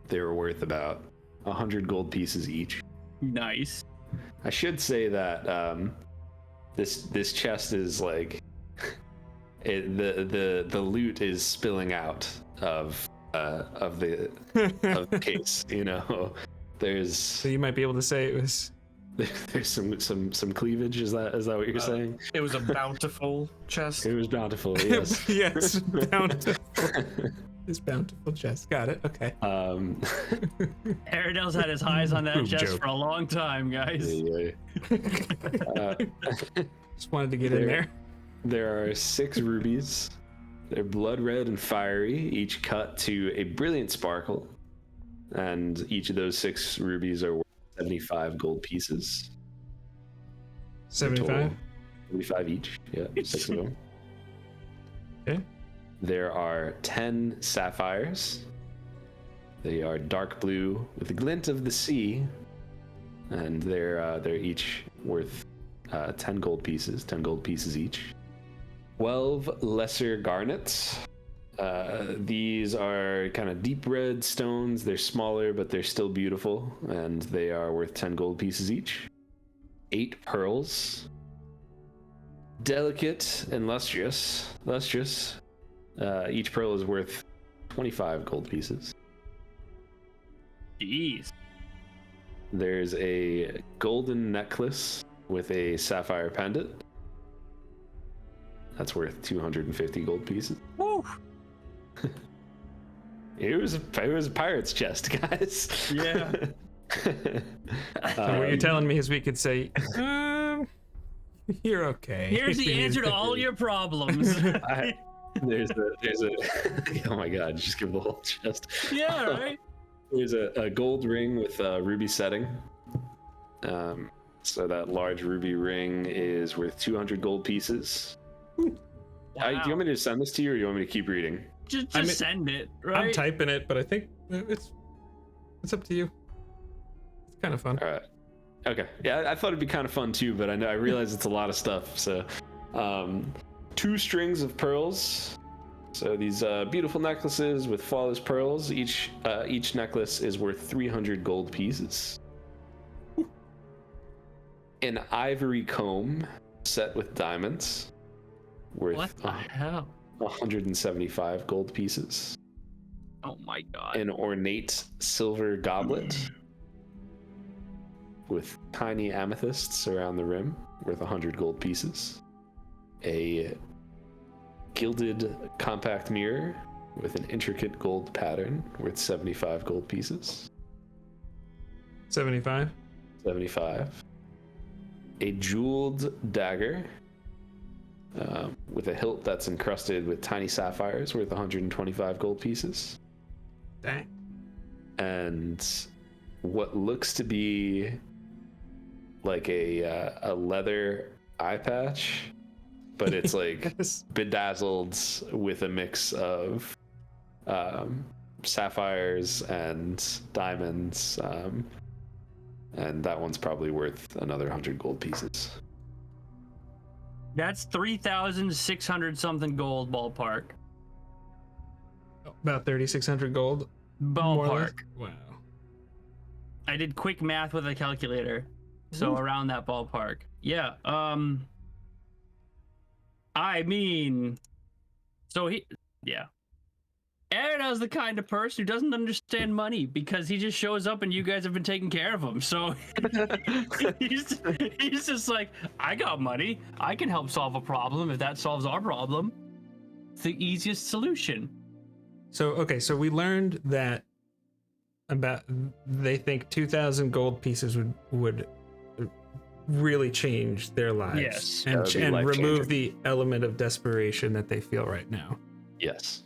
They were worth about 100 gold pieces each. Nice. I should say that this chest is like the loot is spilling out of the case. You know, there's so you might be able to say it was. there's some cleavage. Is that what you're saying? It was a bountiful chest. It was bountiful. Yes. Yes, bountiful. His bountiful chest. Got it. Okay. Aradel's had his eyes on that Poop chest joke. for a long time, guys. Yeah. Just wanted to get in there. There are 6 rubies. They're blood red and fiery, each cut to a brilliant sparkle. And each of those 6 rubies are worth 75 gold pieces. 75. 75 each. Yeah, 6 of them. Okay. There are 10 sapphires. They are dark blue with a glint of the sea. And they're each worth 10 gold pieces. 10 gold pieces each. 12 lesser garnets. These are kind of deep red stones. They're smaller, but they're still beautiful, and they are worth 10 gold pieces each. 8 pearls. Delicate and lustrous. Each pearl is worth 25 gold pieces. Jeez. There's a golden necklace with a sapphire pendant. That's worth 250 gold pieces. Woo. It was a pirate's chest, guys. Yeah. So what you're telling me is we could say, you're okay. Here's the answer to all your problems. There's a oh my god, just give the whole chest. Yeah, right. There's a gold ring with a ruby setting. So that large ruby ring is worth 200 gold pieces. Do you want me to send this to you, or do you want me to keep reading? Just I mean, send it, right? I'm typing it, but I think it's up to you. It's kind of fun. All right. Okay. Yeah, I thought it'd be kind of fun too, but I realize it's a lot of stuff. So, 2 strings of pearls. So these beautiful necklaces with flawless pearls. Each necklace is worth 300 gold pieces. An ivory comb set with diamonds, worth What the hell? 175 gold pieces. Oh my god. An ornate silver goblet with tiny amethysts around the rim, worth 100 gold pieces. A gilded compact mirror with an intricate gold pattern, worth 75 gold pieces. 75. 75. A jeweled dagger, with a hilt that's encrusted with tiny sapphires worth 125 gold pieces. Dang. And what looks to be like a leather eye patch, but it's like Yes. bedazzled with a mix of sapphires and diamonds, and that one's probably worth another 100 gold pieces. That's 3,600 something gold ballpark. About 3,600 gold. more or less? Ballpark. Wow. I did quick math with a calculator, so around that ballpark. Yeah. I mean, Aradel's the kind of person who doesn't understand money because he just shows up and you guys have been taking care of him. So he's just like, I got money. I can help solve a problem if that solves our problem. It's the easiest solution. So, okay, so we learned that they think 2,000 gold pieces would really change their lives. Yes. That would be and remove life-changing. the element of desperation that they feel right now. Yes.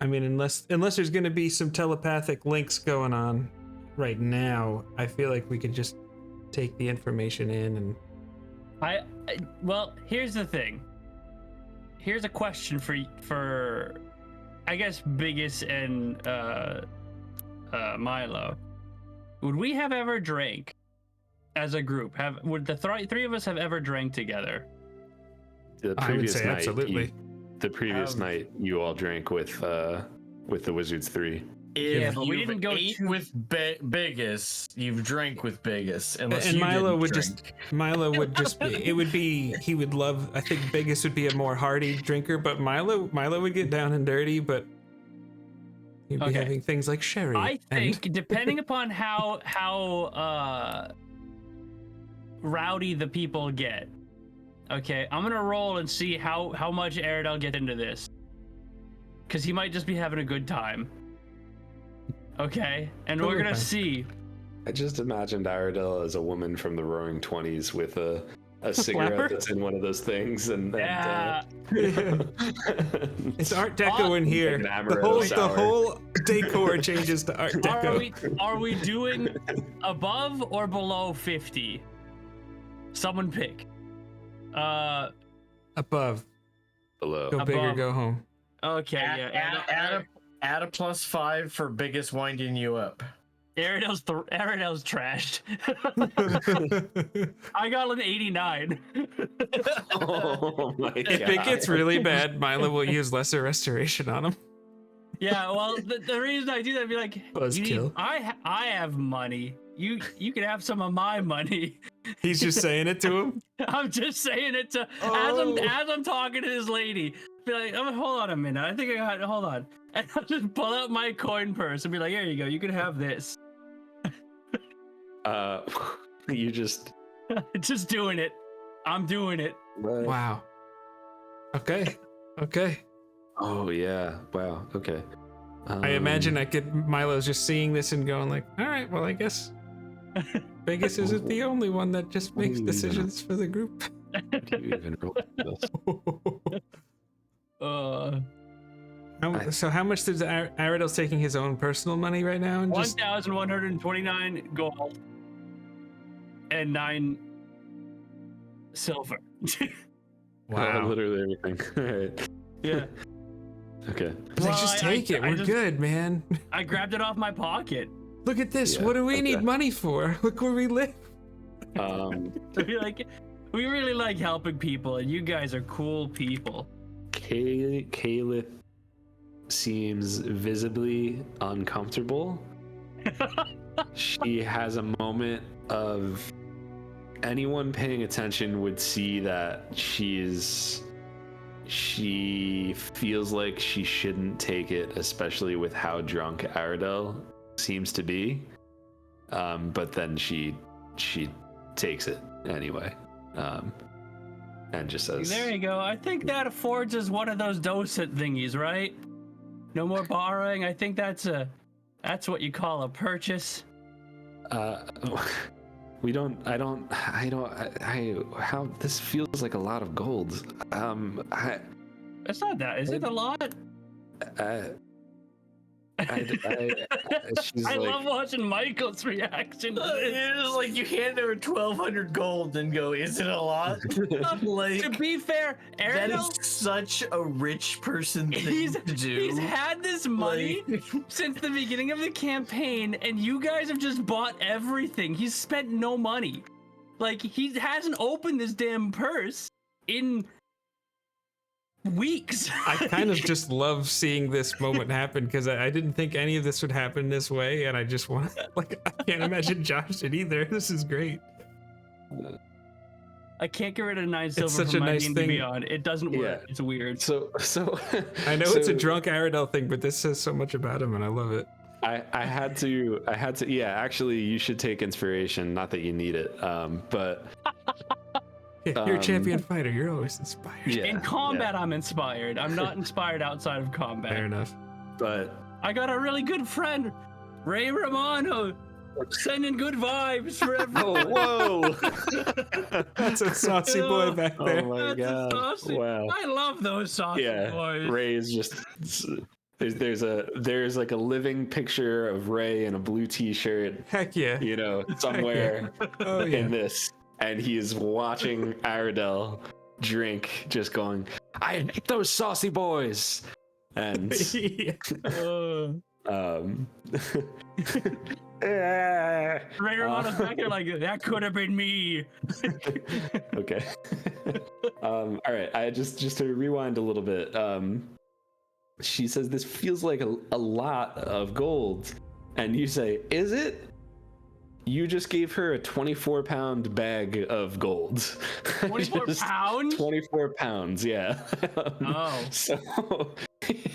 I mean, unless there's going to be some telepathic links going on right now, I feel like we could just take the information in and Well, here's the thing. Here's a question for I guess Biggus and Milo. Would we have ever drank as a group? Would the three of us have ever drank together? The I would previous say night, absolutely. the previous night, you all drank with the Wizards 3. If but we you've didn't go ate too- with Biggus, you've drank with Biggus. Unless and you Milo would didn't just be he would love. I think Biggus would be a more hearty drinker, but Milo would get down and dirty, but he'd be Okay. having things like sherry. I and- think depending upon how rowdy the people get. Okay, I'm gonna roll and see how much Aradel get into this, because he might just be having a good time. Okay, and we're Totally gonna fine. see. I just imagined Aradel as a woman from the Roaring 20s with a cigarette Flapper? that's in one of those things, and Yeah. It's Art Deco in here. Like an The amaretto sour. whole decor changes to Art Deco. Are we doing above or below 50? Someone pick. Above. Below. Go big or Above. go home. Okay, yeah. add a +5 for Biggus winding you up. Aradel's trashed. I got an 89. Oh my god. If it gets really bad, Milo will use lesser restoration on him. Yeah, well, the reason I do that, I'd be like, Buzzkill. I have money. You can have some of my money. He's just saying it to him. I'm just saying it to Oh. as I'm talking to this lady. Be like, oh, hold on a minute. I think I got. Hold on. And I'll just pull out my coin purse and be like, here you go. You can have this. You just. Just doing it. I'm doing it. Wow. Okay. Oh yeah. Wow. Okay. I imagine Milo's just seeing this and going like, all right, well, I guess Biggus isn't the only one that just makes decisions for the group. Do you even roll this? So how much does Aradel's taking his own personal money right now? And just 1,129 gold and 9 silver. wow. Literally everything. All right. Yeah. Okay. Like, just take it. We're good, man. I grabbed it off my pocket. Look at this. Yeah, What do we okay. need money for? Look where we live. To be like, we really like helping people, and you guys are cool people. Caliph seems visibly uncomfortable. She has a moment of anyone paying attention would see that she feels like she shouldn't take it, especially with how drunk Aradel seems to be. But then she takes it anyway. And just says, There you go. I think that affords us one of those docent thingies, right? No more borrowing. I think that's what you call a purchase. How this feels like a lot of gold. It's not that. Is it a lot? She's I like, love watching Michael's reaction. It's like you hand over 1,200 gold and go, is it a lot? Like, To be fair, that Aradel, is such a rich person thing he's to do. he's had this money Like- since the beginning of the campaign, and you guys have just bought everything. He's spent no money. Like, he hasn't opened this damn purse in weeks. I kind of just love seeing this moment happen because I didn't think any of this would happen this way, and I just want like I can't imagine Josh did either. This is great. I can't get rid of 9 silver such from a my nice D&D thing. Beyond. It doesn't work. Yeah. It's weird. so I know it's a so drunk Aradel thing, but this says so much about him, and I love it. I had to yeah, actually you should take inspiration, not that you need it, but Yeah, you're a champion fighter. You're always inspired. yeah, In combat, I'm inspired. I'm not inspired outside of combat. Fair enough. but I got a really good friend, Ray Romano, sending good vibes for everyone. whoa. That's a saucy boy back Oh there. my That's a god. saucy- Wow. I love those saucy Yeah, boys. Ray is just there's like a living picture of Ray in a blue t-shirt, Heck yeah. you know, somewhere Oh yeah. in this, and he is watching Aradel drink, just going, I hate those saucy boys. And Yeah. um Ray Romano's back there like, that could have been me. okay. All right, I just to rewind a little bit. She says this feels like a lot of gold, and you say, is it? You just gave her a 24-pound bag of gold. 24 Just pounds? 24 pounds, yeah. Oh. So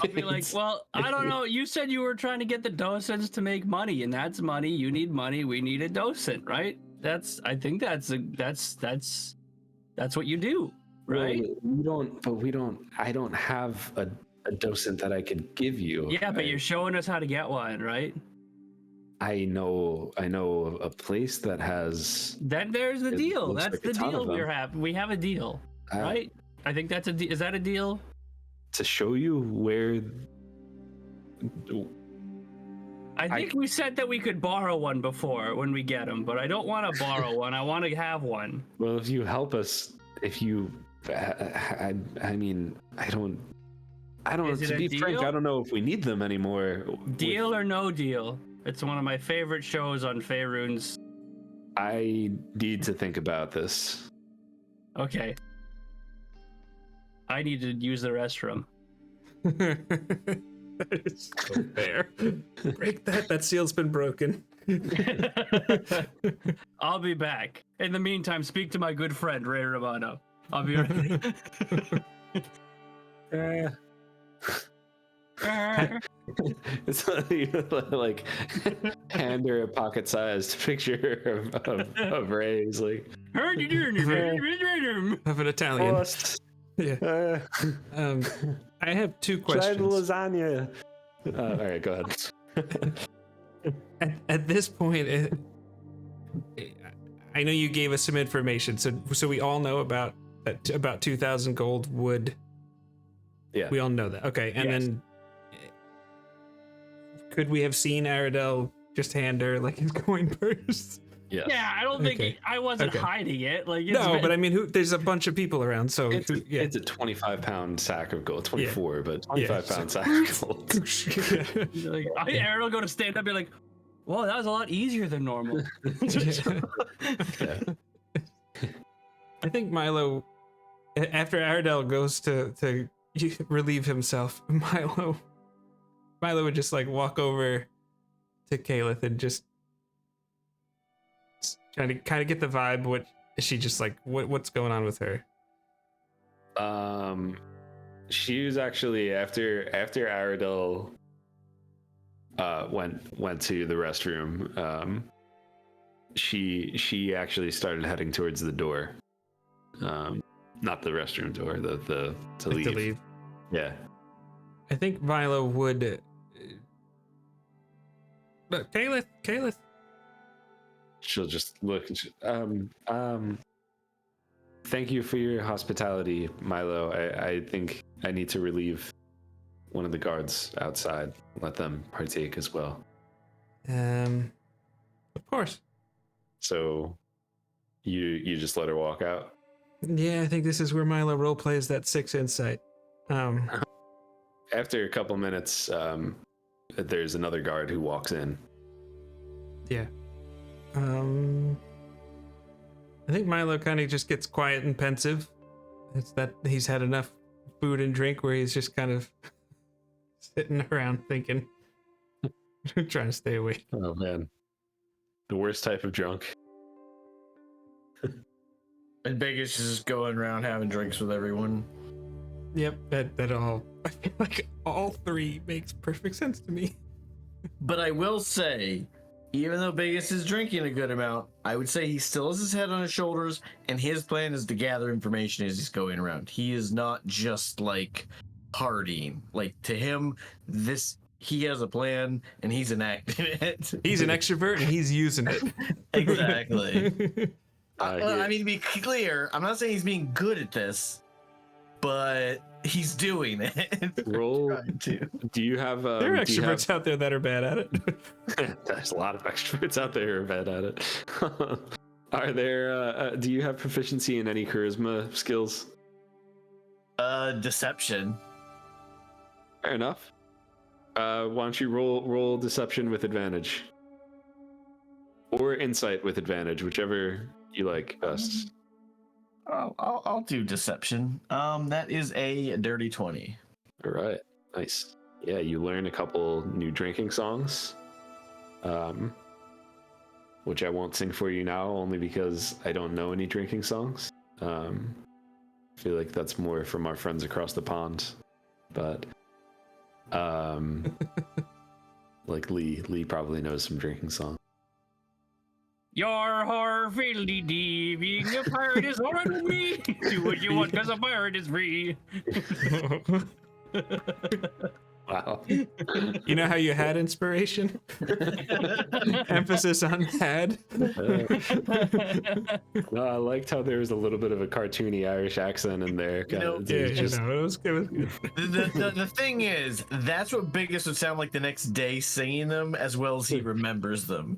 I'll be like, well, I don't know. You said you were trying to get the docents to make money, and that's money. You need money. We need a docent, right? I think that's what you do, right? I don't have a docent that I could give you. Yeah, but you're showing us how to get one, right? I know a place that has. Then there's the It deal. looks That's like the a ton deal of them. we have. We have a deal, uh, right? I think that's is that a deal? To show you where. I think we said that we could borrow one before when we get them, but I don't want to borrow one. I want to have one. Well, if you help us, if you, I mean, I don't. Is it To a be frank, deal? I don't know if we need them anymore. Deal or no deal? It's one of my favorite shows on Faerun's. I need to think about this. Okay. I need to use the restroom. That is so fair. Break that. That seal's been broken. I'll be back. In the meantime, speak to my good friend Ray Romano. I'll be right back. It's like hand her a pocket-sized picture of Ray. He's like, Of an Italian. "Post, Yeah. I have two try the questions. lasagna." All right, go ahead. At this point, I know you gave us some information, so we all know about 2,000 gold would. Yeah. We all know that. Okay, and Yes. then could we have seen Aradel just hand her like his coin purse? Yeah. Yeah, I don't think Okay. I wasn't Okay. hiding it. Like, it's No, been- but I mean, there's a bunch of people around, so It's a, yeah. it's a 25-pound sack of gold. 24, but 25-pound so- sack of gold. like, Aaron will go to stand up and be like, whoa, that was a lot easier than normal. Yeah. I think Milo, after Aradel goes to relieve himself, Milo would just like walk over to Caliph and just trying to kind of get the vibe. What is she just like? What's going on with her? She was actually after Aradel went to the restroom. She actually started heading towards the door. Not the restroom door, the to Like, leave. to leave. Yeah. I think Milo would. But Caliph, she'll just look. Thank you for your hospitality, Milo. I think I need to relieve one of the guards outside. Let them partake as well. Of course. So, you just let her walk out. Yeah, I think this is where Milo roleplays that 6 insight. After a couple minutes, there's another guard who walks in. Yeah. I think Milo kind of just gets quiet and pensive. It's that he's had enough food and drink where he's just kind of sitting around thinking, trying to stay awake. Oh man, the worst type of drunk. And Biggus is just going around having drinks with everyone. Yep, that all. I feel like all 3 makes perfect sense to me. But I will say, even though Biggus is drinking a good amount, I would say he still has his head on his shoulders, and his plan is to gather information as he's going around. He is not just like partying. Like to him, he has a plan and he's enacting it. He's an extrovert and he's using it. Exactly. I mean, to be clear, I'm not saying he's being good at this, but he's doing it. Roll. To. Do you have? There are extroverts out there that are bad at it. There's a lot of extroverts out there who are bad at it. Are there? Do you have proficiency in any charisma skills? Deception. Fair enough. Why don't you roll deception with advantage, or insight with advantage, whichever you like best. I'll do deception. That is a dirty 20. All right, nice. Yeah, you learn a couple new drinking songs, which I won't sing for you now, only because I don't know any drinking songs. I feel like that's more from our friends across the pond, but like Lee probably knows some drinking songs. Your horror fiddly dee, being a pirate is horrid with me. Do what you want because a pirate is free. Wow. You know how you had inspiration? Emphasis on had. No, I liked how there was a little bit of a cartoony Irish accent in there. It was good. The thing is, that's what Biggus would sound like the next day singing them, as well as he remembers them.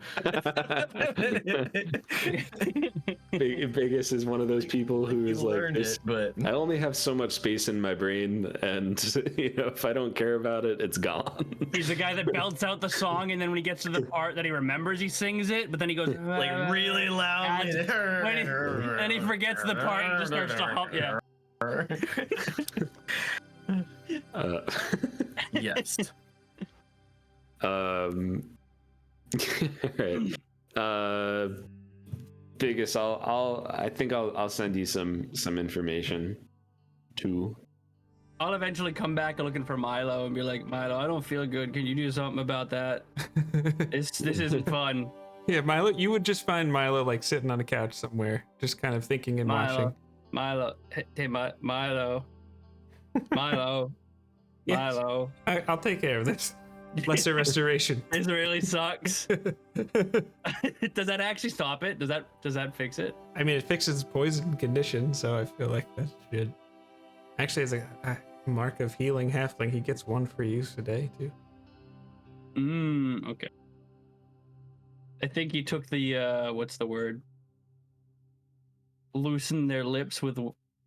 Biggus is one of those people who is like, but I only have so much space in my brain, and if I don't care about it, it's gone. He's the guy that belts out the song, and then when he gets to the part that he remembers, he sings it, but then he goes like really loud. And he forgets the part and just starts to hum. Yeah. Yes. Right. Biggus, I think I'll send you some information too. I'll eventually come back looking for Milo and be like, Milo, I don't feel good. Can you do something about that? This isn't fun. Yeah, Milo, you would just find Milo like sitting on a couch somewhere, just kind of thinking and watching. Milo, hey, Milo. Yes. Milo. I'll take care of this. Lesser restoration. This really sucks. Does that actually stop it? Does that fix it? I mean, it fixes poison condition, so I feel like that should. Actually, as a mark of healing halfling, he gets 1 for use a day too. Okay. I think he took the what's the word? Loosen their lips with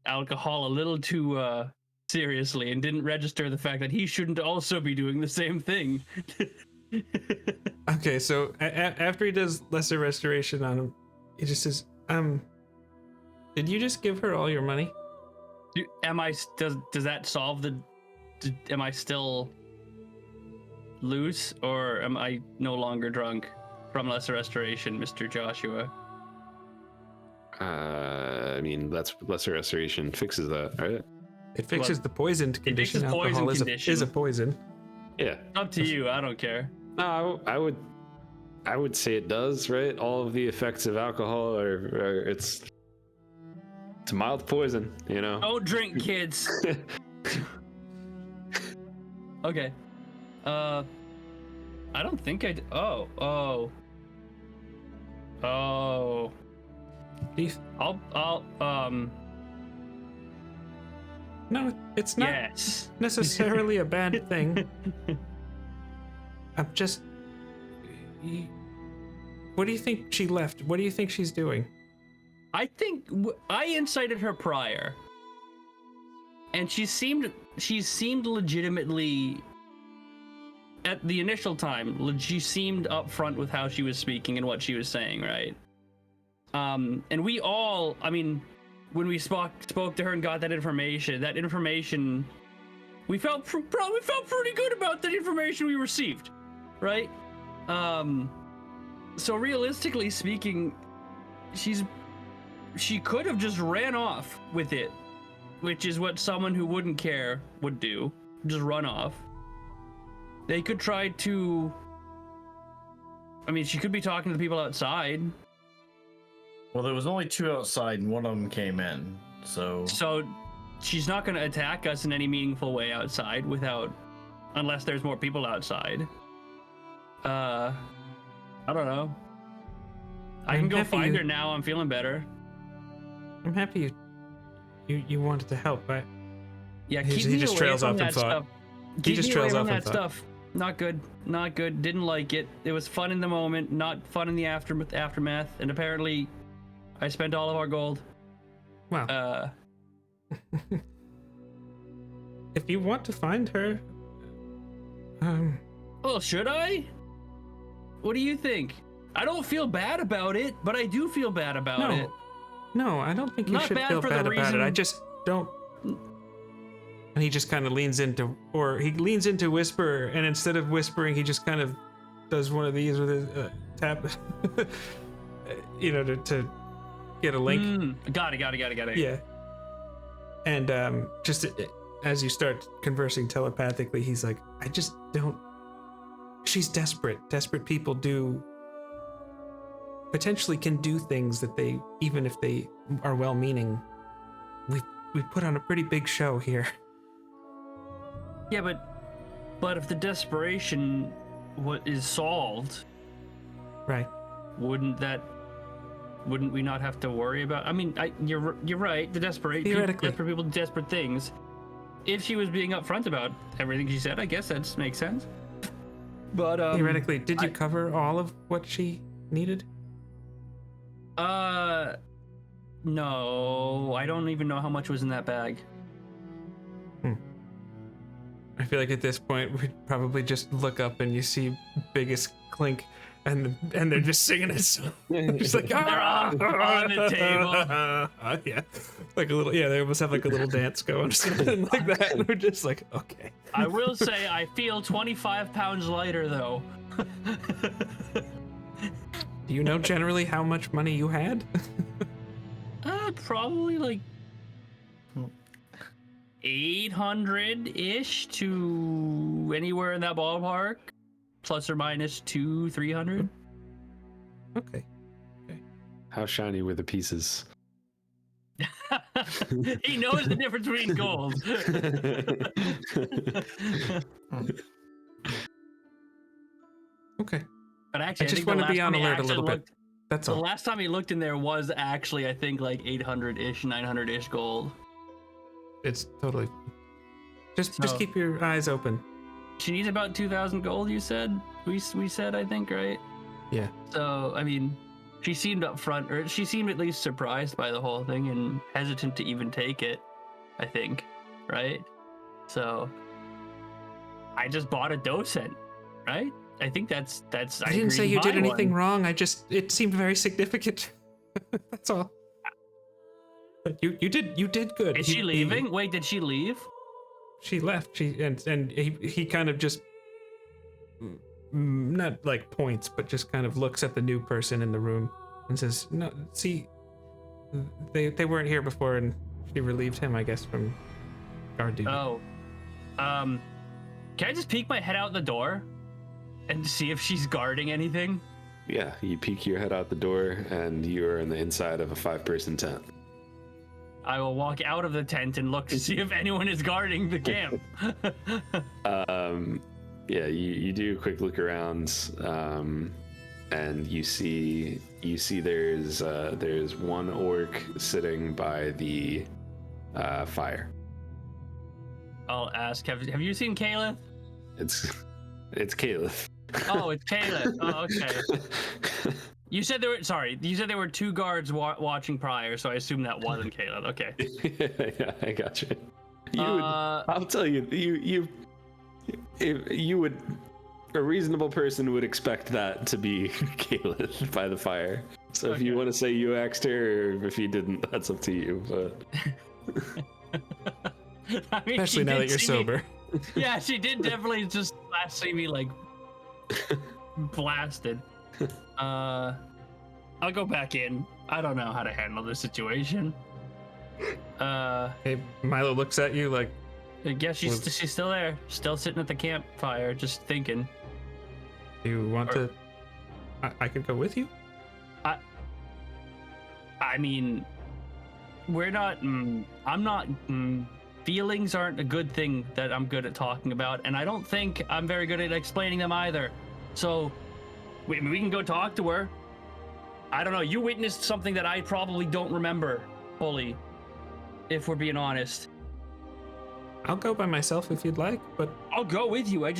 alcohol a little too seriously and didn't register the fact that he shouldn't also be doing the same thing. Okay, so after he does lesser restoration on him, he just says, did you just give her all your money? Does that solve am I still loose, or am I no longer drunk from lesser restoration, Mr. Joshua? I mean, that's lesser restoration fixes that, right? It fixes the poisoned condition. Fixes poison Alcohol condition. is a poison. Yeah. Up to you. I don't care. No, I would say it does, right? All of the effects of alcohol are it's a mild poison, Don't drink, kids. Okay. I don't think I. Oh. Oh. Do you, I'll no, it's not yes. necessarily a bad thing. I'm just. What do you think she left? What do you think she's doing? I think I incited her prior, and she seemed legitimately, at the initial time, she seemed upfront with how she was speaking and what she was saying, right? And we all, I mean, when we spoke to her and got that information, we felt pretty good about the information we received, right? So realistically speaking, she could have just ran off with it, which is what someone who wouldn't care would do, just run off. They could try to, I mean, she could be talking to the people outside. Well, there was only 2 outside and one of them came in, so she's not going to attack us in any meaningful way outside unless there's more people outside. I don't know. I can go find her now. I'm feeling better. I'm happy you wanted to help, right? Yeah, keep me away from that stuff. He just trails off in thought. Stuff. Not good. Not good. Didn't like it. It was fun in the moment, not fun in the aftermath. And apparently, I spent all of our gold. Wow. If you want to find her, well, should I? What do you think? I don't feel bad about it, but I do feel bad about it. No, I don't think you Not should bad feel for bad the about it. reason- I just don't. And he just kind of leans into whisper, and instead of whispering, he just kind of does one of these with his tap, to get a link. Got it. Yeah. And just as you start conversing telepathically, he's like, I just don't. She's desperate. Desperate people potentially can do things that they, even if they are well-meaning. We put on a pretty big show here. Yeah, but if the desperation is solved, Right. wouldn't we not have to worry about? I mean, you're right. The desperate people do desperate things. If she was being upfront about everything she said, I guess that makes sense. But Theoretically, did you cover all of what she needed? No, I don't even know how much was in that bag. I feel like at this point we'd probably just look up and you see Biggus clink, and they're just singing it. So just like They're on the table. Yeah, like a little. Yeah, they almost have like a little dance going, something like that. And we're just like, okay. I will say I feel 25 pounds lighter though. Do you know generally how much money you had? Probably like 800-ish to anywhere in that ballpark, plus or minus 200-300. Okay. How shiny were the pieces? He knows the difference between gold. Okay. But actually, I just want to be on alert a little bit. That's the all. last time he looked in there was actually, I think, like 800-ish, 900-ish gold. It's totally. Just keep your eyes open. She needs about 2,000 gold. You said we said, I think, right? Yeah. So I mean, she seemed upfront, or she seemed at least surprised by the whole thing and hesitant to even take it. I think, right? So I just bought a docent, right? I think that's. I didn't say you did anything wrong. It seemed very significant. That's all. But you did good. Is she leaving? Wait, did she leave? She left. And he kind of just not like points, but just kind of looks at the new person in the room and says, "No, see, they weren't here before, and she relieved him, I guess, from guard duty." Oh, can I just peek my head out the door and see if she's guarding anything? Yeah, you peek your head out the door, and you're in the inside of a 5-person tent. I will walk out of the tent and look to see if anyone is guarding the camp. Yeah, you do a quick look around, and you see there's one orc sitting by the fire. I'll ask. Have you seen Caleb? It's Caleb. Oh, it's Caleb. Oh, okay. You said there were two guards watching prior, so I assume that wasn't Caleb. Okay. Yeah, I got you. I'll tell you, you would, a reasonable person would expect that to be Caleb by the fire. So if you want to say you asked her, or if you didn't, that's up to you. But I mean, Especially now that you're sober. Yeah, she did definitely just see me like blasted. I'll go back in. I don't know how to handle this situation. Hey, Milo looks at you like, I guess she's still there, still sitting at the campfire, just thinking. do you want to? I could go with you. I mean, we're not. I'm not. Feelings aren't a good thing that I'm good at talking about, and I don't think I'm very good at explaining them either. So, we can go talk to her. I don't know. You witnessed something that I probably don't remember fully, if we're being honest. I'll go by myself if you'd like, but I'll go with you. I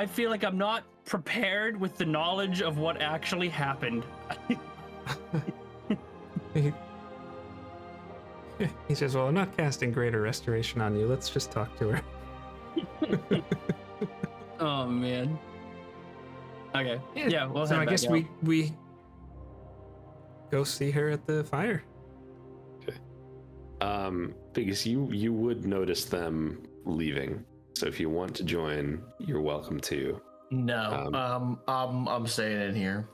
feel like I'm not prepared with the knowledge of what actually happened. he says, "Well, I'm not casting greater restoration on you. Let's just talk to her." Oh man. Okay. Yeah. Well, so I guess we go see her at the fire. Because you would notice them leaving. So if you want to join, you're welcome to. No, I'm staying in here.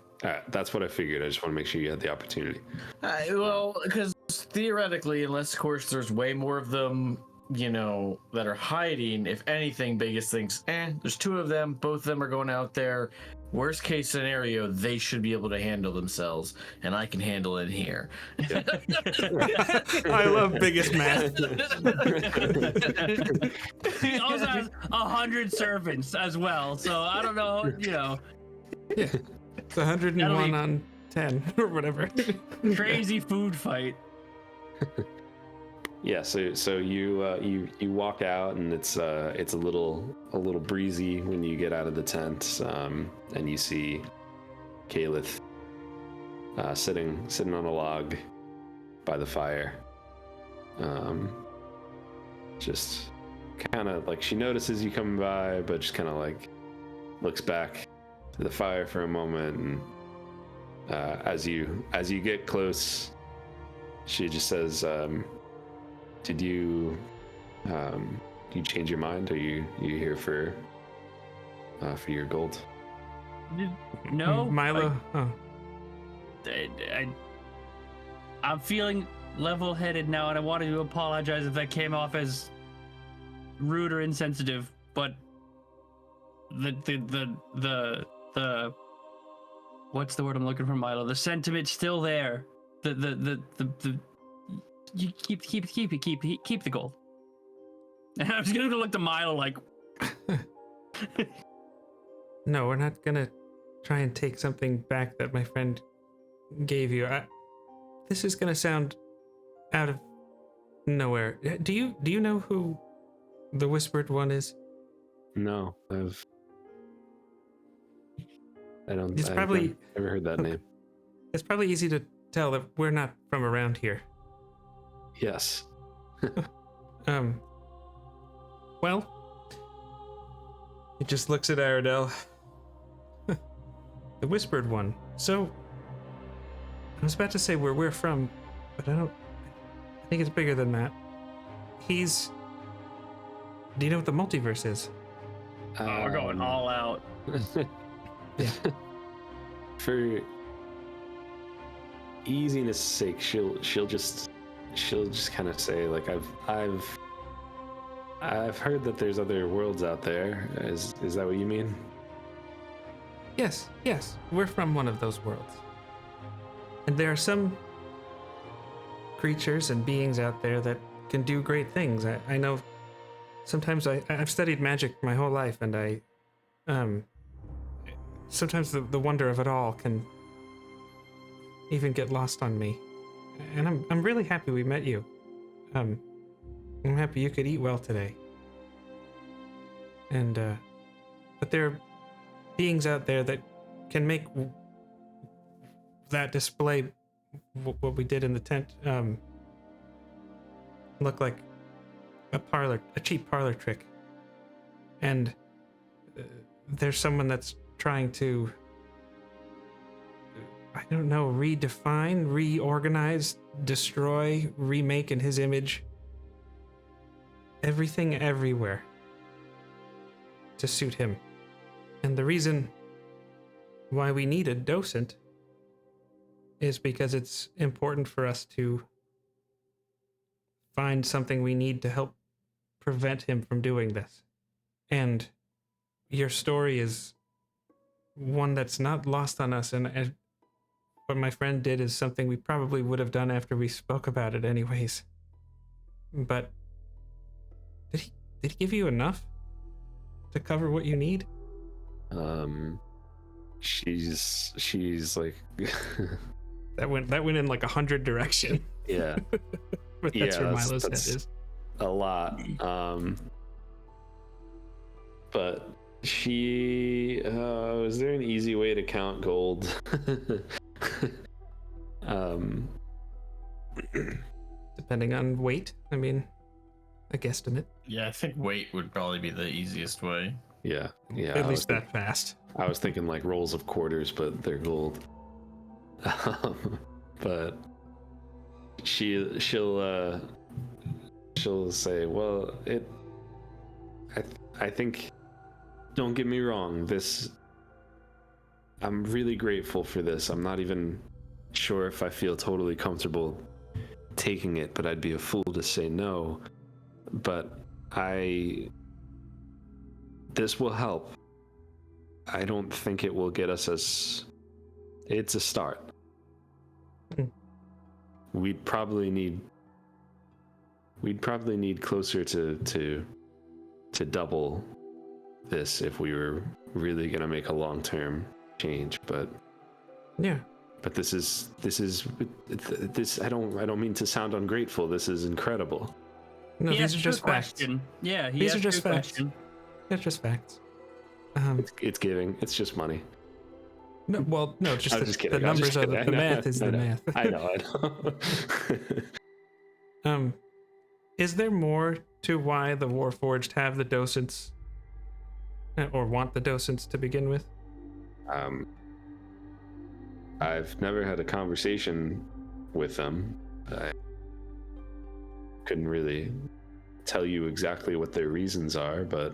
That's what I figured. I just want to make sure you had the opportunity. Well, because theoretically, unless of course there's way more of them, that are hiding. If anything, Biggus thinks, there's two of them. Both of them are going out there. Worst case scenario, they should be able to handle themselves, and I can handle it here. I love Biggest math. He also has 100 servants as well, so I don't know, Yeah, it's 101 on 10 or whatever. Crazy food fight. Yeah, so you walk out, and it's a little breezy when you get out of the tent, and you see Caleb sitting on a log by the fire. Just kind of like she notices you coming by, but just kind of like looks back to the fire for a moment, and as you get close, she just says, Did you change your mind? Are you here for your gold? No, Milo. I'm feeling level-headed now, and I wanted to apologize if that came off as rude or insensitive. But the what's the word I'm looking for, Milo? The sentiment's still there. You keep the gold. And I was gonna look to Milo like. No, we're not gonna try and take something back that my friend gave you. This is gonna sound out of nowhere. Do you know who the Whispered One is? No, It's I've probably never heard that name. It's probably easy to tell that we're not from around here. Yes. Well, he just looks at Aradel. The Whispered One. So, I was about to say where we're from, but I think it's bigger than that. Do you know what the multiverse is? We're going all out. Yeah. For easiness' sake, she'll just kind of say, like, I've heard that there's other worlds out there. Is that what you mean? Yes, we're from one of those worlds. And there are some creatures and beings out there that can do great things. I know sometimes I've studied magic my whole life, and I sometimes the wonder of it all can even get lost on me. And I'm really happy we met you. I'm happy you could eat well today. And but there are beings out there that can make that display, what we did in the tent, look like a cheap parlor trick. And there's someone that's trying to, I don't know, redefine, reorganize, destroy, remake in his image everything everywhere to suit him. And the reason why we need a docent is because it's important for us to find something we need to help prevent him from doing this. And your story is one that's not lost on us, and what my friend did is something we probably would have done after we spoke about it anyways. But did he give you enough to cover what you need? She's like that went in like 100 direction. Yeah. But that's where Milo's head is. A lot. But she is there an easy way to count gold? Depending on weight, I mean, a guesstimate. Yeah, I think weight would probably be the easiest way. Yeah. At least that fast. I was thinking like rolls of quarters, but they're gold. But she'll say, well, I think, don't get me wrong, I'm really grateful for this. I'm not even sure if I feel totally comfortable taking it, but I'd be a fool to say no. But this will help. I don't think it will get us it's a start. We'd probably need closer to double this if we were really gonna make a long-term change, but yeah. But this I don't mean to sound ungrateful. This is incredible. No, these are just facts. Yeah, these are just facts. They're just facts. It's giving. It's just money. No, well, no, just the numbers of the math is the math. I know. Is there more to why the Warforged have the docents, or want the docents to begin with? I've never had a conversation with them. I couldn't really tell you exactly what their reasons are, but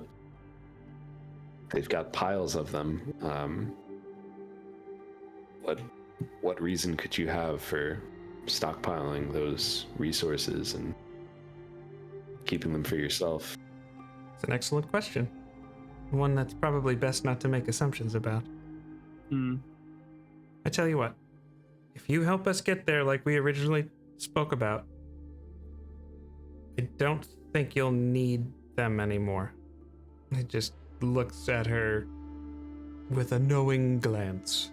they've got piles of them. What reason could you have for stockpiling those resources and keeping them for yourself? It's an excellent question. One that's probably best not to make assumptions about. I tell you what, if you help us get there like we originally spoke about, I don't think you'll need them anymore. He just looks at her with a knowing glance.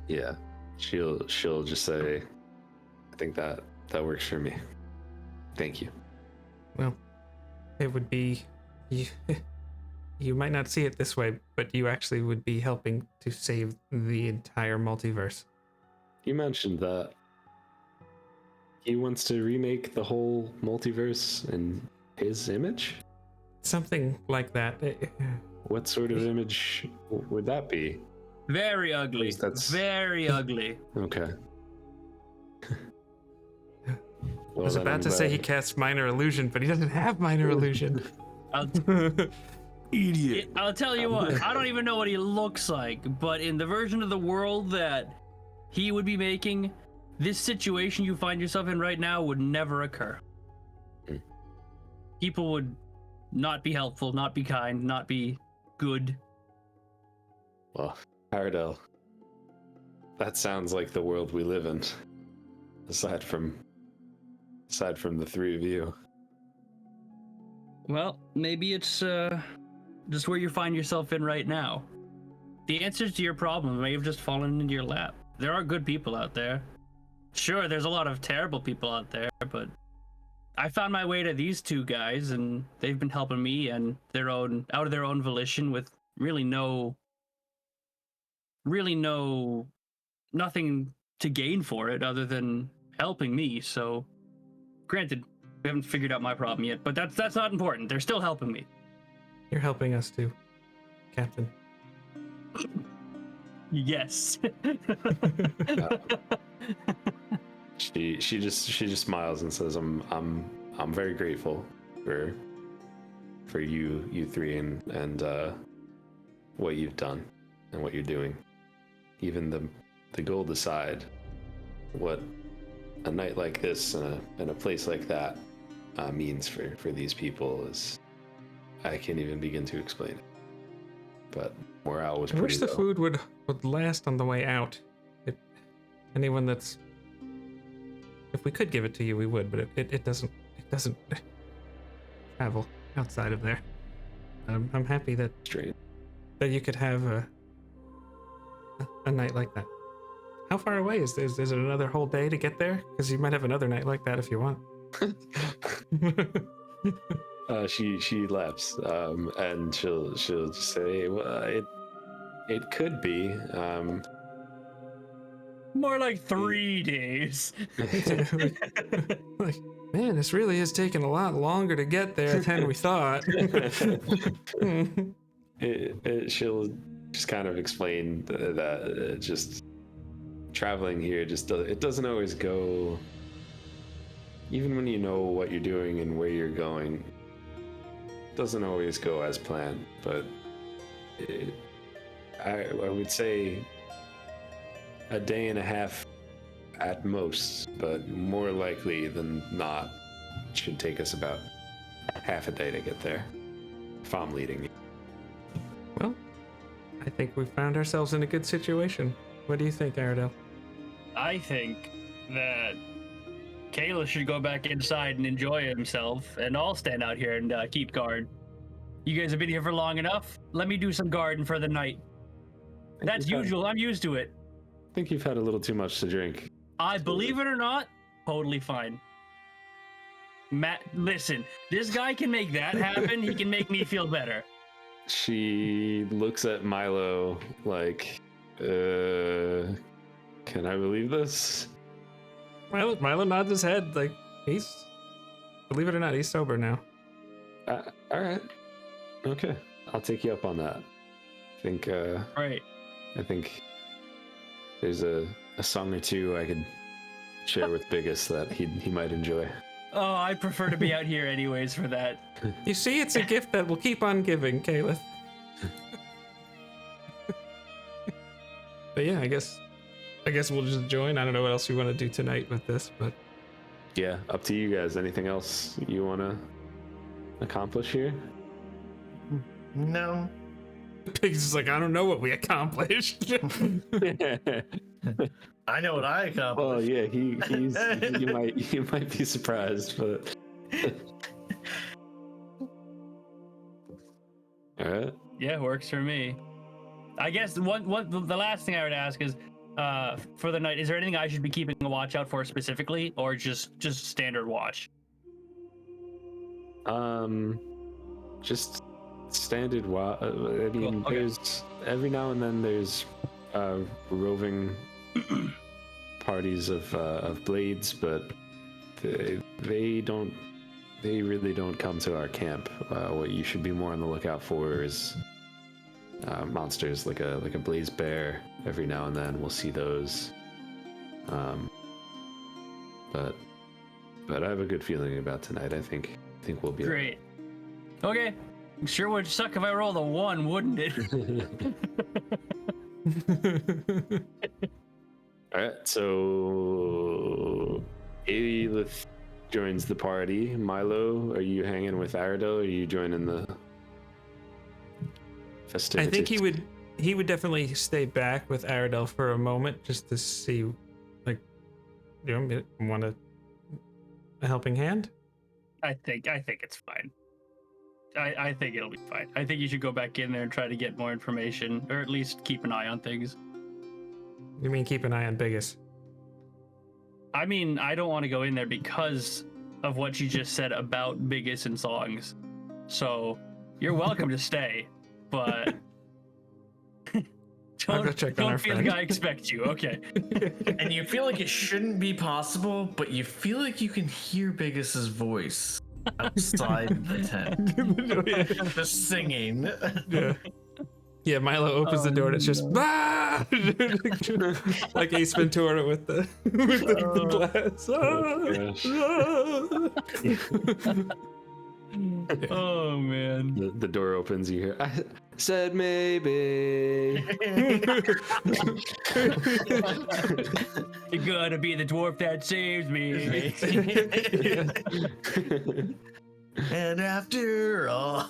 Yeah, she'll just say, I think that works for me. Thank you. Well, it would be you might not see it this way, but you actually would be helping to save the entire multiverse. You mentioned that he wants to remake the whole multiverse in his image? Something like that. What sort of image would that be? Very ugly. Very ugly. Okay. I was about to say he casts minor illusion, but he doesn't have minor illusion. Idiot. I'll tell you what, I don't even know what he looks like, but in the version of the world that he would be making, this situation you find yourself in right now would never occur. People would not be helpful, not be kind, not be good. Well, Aradel, that sounds like the world we live in. Aside from the three of you. Well, maybe it's just where you find yourself in right now. The answers to your problem may have just fallen into your lap. There are good people out there. Sure, there's a lot of terrible people out there, but I found my way to these two guys, and they've been helping me and out of their own volition with nothing to gain for it other than helping me. So, granted, we haven't figured out my problem yet, but that's not important. They're still helping me. You're helping us too, Captain. Yes. She just smiles and says, I'm very grateful for you three and what you've done and what you're doing. Even the gold aside, what a night like this and a place like that means for these people is, I can't even begin to explain it. But morale was I pretty wish the low. food would last on the way out. Anyone that's, if we could give it to you, we would, but it doesn't travel outside of there. I'm happy that Strange. you could have a night like that. How far away is it another whole day to get there? Because you might have another night like that if you want. She laughs, and she'll just say, well, it could be. More like 3 days. Like, man, this really is taking a lot longer to get there than we thought. She'll just kind of explain that just traveling here it doesn't always go, even when you know what you're doing and where you're going, it doesn't always go as planned. But I would say a day and a half at most, but more likely than not, it should take us about half a day to get there if I'm leading you. Well, I think we found ourselves in a good situation. What do you think, Aradel? I think that Kayla should go back inside and enjoy himself, and I'll stand out here and keep guard. You guys have been here for long enough. Let me do some guarding for the night. That's usual. I'm used to it. I think you've had a little too much to drink. I believe it or not, totally fine. Matt, listen, this guy can make that happen. He can make me feel better. She looks at Milo like, can I believe this? Milo nods his head like believe it or not, he's sober now. All right. Okay. I'll take you up on that. Right. I think there's a song or two I could share with Biggus that he might enjoy. Oh, I prefer to be out here anyways for that. You see, it's a gift that will keep on giving, Caleb. But yeah, I guess we'll just join. I don't know what else we want to do tonight with this, but Yeah, up to you guys. Anything else you want to accomplish here? No. Pig's just like, I don't know what we accomplished. I know what I accomplished. Well, yeah, you might be surprised, but all right. Yeah, works for me. I guess the last thing I would ask is, for the night, is there anything I should be keeping a watch out for specifically, or just standard watch? Just standard. I mean, Cool, okay. there's every now and then there's roving parties of blades, but they really don't come to our camp. What you should be more on the lookout for is monsters like a blaze bear. Every now and then we'll see those. But I have a good feeling about tonight. I think we'll be Great. Okay. Sure would suck if I rolled a 1, wouldn't it? All right, so Aelith joins the party. Milo, are you hanging with Aradel? Or are you joining the I festivities? think he would definitely stay back with Aradel for a moment just to see, like, do you want a helping hand? I think it's fine. I think it'll be fine. I think you should go back in there and try to get more information, or at least keep an eye on things. You mean keep an eye on Biggus? I mean, I don't want to go in there because of what you just said about Biggus and songs. So you're welcome to stay, but I'll go check on our don't feel friend. like I expect you. Okay. And you feel like it shouldn't be possible, but you feel like you can hear Biggus's voice outside the tent, just singing. Yeah. Yeah, Milo opens the door and it's just ah! Like Ace Ventura with the glass. Oh man. The door opens. You hear, I said maybe. You're gonna be the dwarf that saves me. And after all,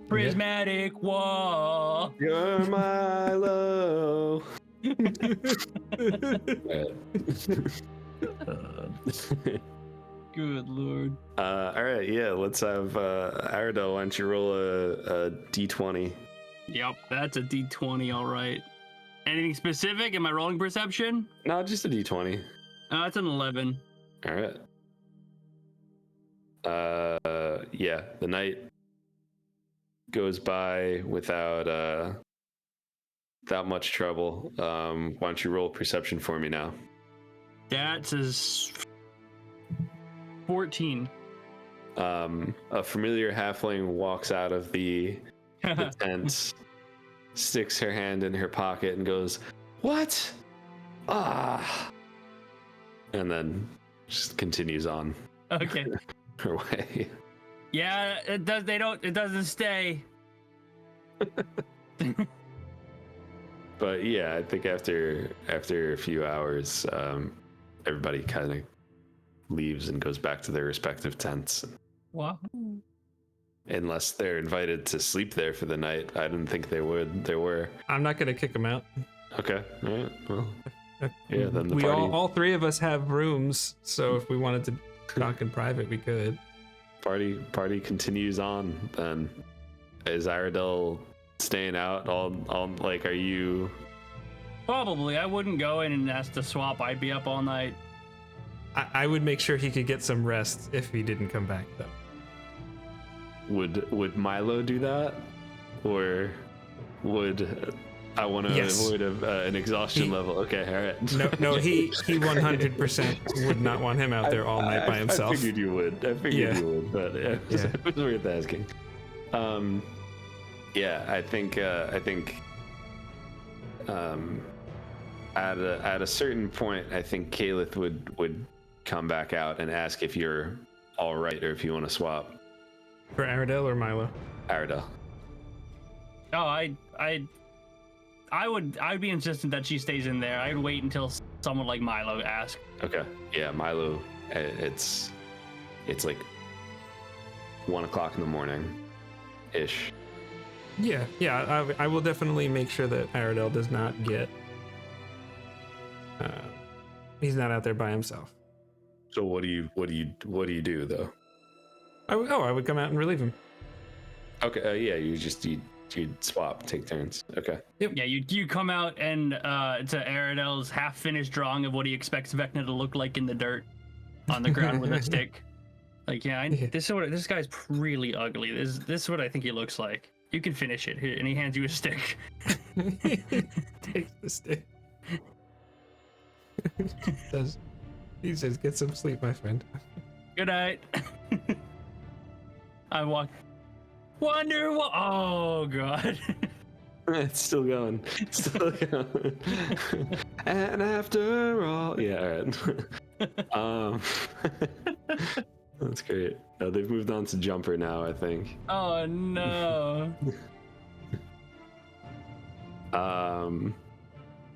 Prismatic wall. You're Milo. Good lord. All right, yeah, let's have Aradel. Why don't you roll a d20? Yep, that's a D20, all right. Anything specific? Am I rolling perception? No, just a d20. It's an 11. All right. Yeah, the night goes by without much trouble. Why don't you roll perception for me now? That's a 14. A familiar halfling walks out of the tent, sticks her hand in her pocket, and goes, "What? Ah!" And then just continues on Okay. her way. Yeah, it does. It doesn't stay. But yeah, I think after a few hours, everybody kind of leaves and goes back to their respective tents. Wow. Unless they're invited to sleep there for the night. I didn't think they would. They were. I'm not gonna kick him out. Okay. All right. Well, yeah, then the we party, all three of us have rooms, so if we wanted to talk in private, we could. party continues on then. Is Aradel staying out all like, are you? Probably. I wouldn't go in and ask to swap. I'd be up all night. I would make sure he could get some rest if he didn't come back, though. Would Milo do that? Or would I want to Yes. avoid an exhaustion level? Okay, all right. No, he 100% would not want him out there all night by himself. I figured you would. You would, but it was worth asking. Yeah, I think at a certain point, I think Caliph would come back out and ask if you're all right or if you want to swap. For Aradel or Milo? Aradel. Oh, I'd be insistent that she stays in there. I'd wait until someone like Milo asks. Okay. Yeah, Milo. It's like 1 o'clock in the morning, ish. Yeah. I will definitely make sure that Aradel does not get. He's not out there by himself. So what do you do though? I would come out and relieve him. Okay. Yeah. You'd swap, take turns. Okay. Yeah, you come out and to Aradel's half-finished drawing of what he expects Vecna to look like in the dirt on the ground with a stick. Like, this guy's really ugly. This is what I think he looks like. You can finish it here, and he hands you a stick. Takes the stick. He says, "Get some sleep, my friend." Good night. I walk. Wonder what? Oh god. It's still going. And after all, yeah. All right. That's great. They've moved on to Jumper now, I think. Oh no.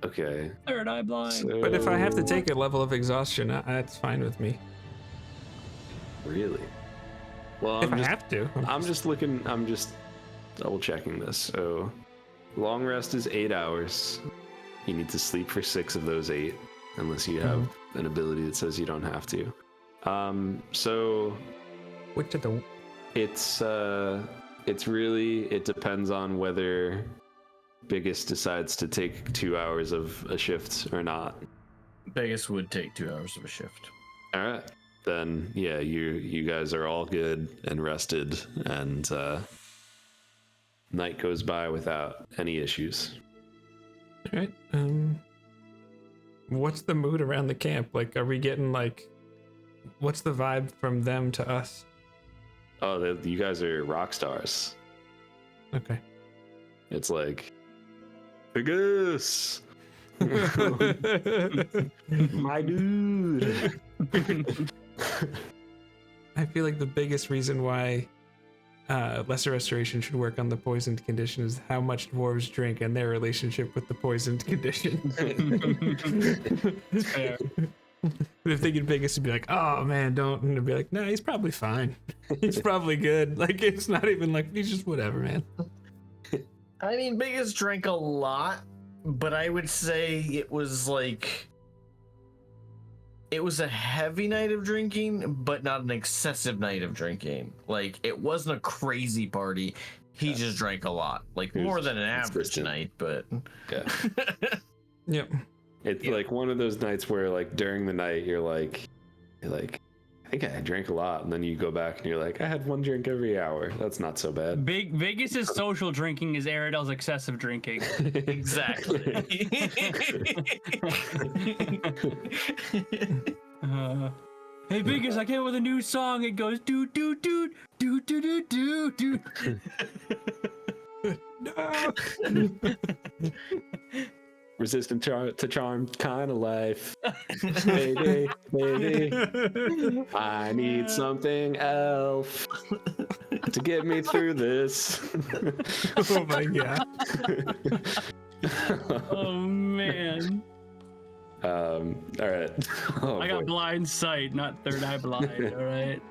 Okay. Third eye blind. So, But if I have to take a level of exhaustion, that's fine with me. Really? Well, If I have to. I'm just double checking this. So, long rest is 8 hours. You need to sleep for 6 of those 8, unless you have an ability that says you don't have to. So, Which I don't. It's really, it depends on whether Biggus decides to take 2 hours of a shift or not. Biggus would take 2 hours of a shift. All right, then yeah, you guys are all good and rested, and night goes by without any issues. All right. What's the mood around the camp? Like, are we getting like, what's the vibe from them to us? Oh, you guys are rock stars. Okay. It's like, Biggus, my dude. I feel like the biggest reason why Lesser Restoration should work on the poisoned condition is how much dwarves drink and their relationship with the poisoned condition. It's fair. If they get Biggus to be like, oh man, don't, and they'd be like, no, he's probably fine. He's probably good. Like, it's not even like, he's just whatever, man. I mean, Biggus drank a lot, but I would say it was like, it was a heavy night of drinking, but not an excessive night of drinking. Like, it wasn't a crazy party. He just drank a lot, like more than an average night, but Yeah. Yep. It's like one of those nights where, like, during the night, you're like, I think I drank a lot, and then you go back and you're like, I had one drink every hour. That's not so bad. Biggus' social drinking is Aradel's excessive drinking. exactly. Hey Biggus, I came up with a new song. It goes do do do do do do do do. No. Resistant to charm kind of life. Maybe, I need something else to get me through this. Oh my god. Oh man. All right. Oh, I got boy. blind sight, not third eye blind. All right.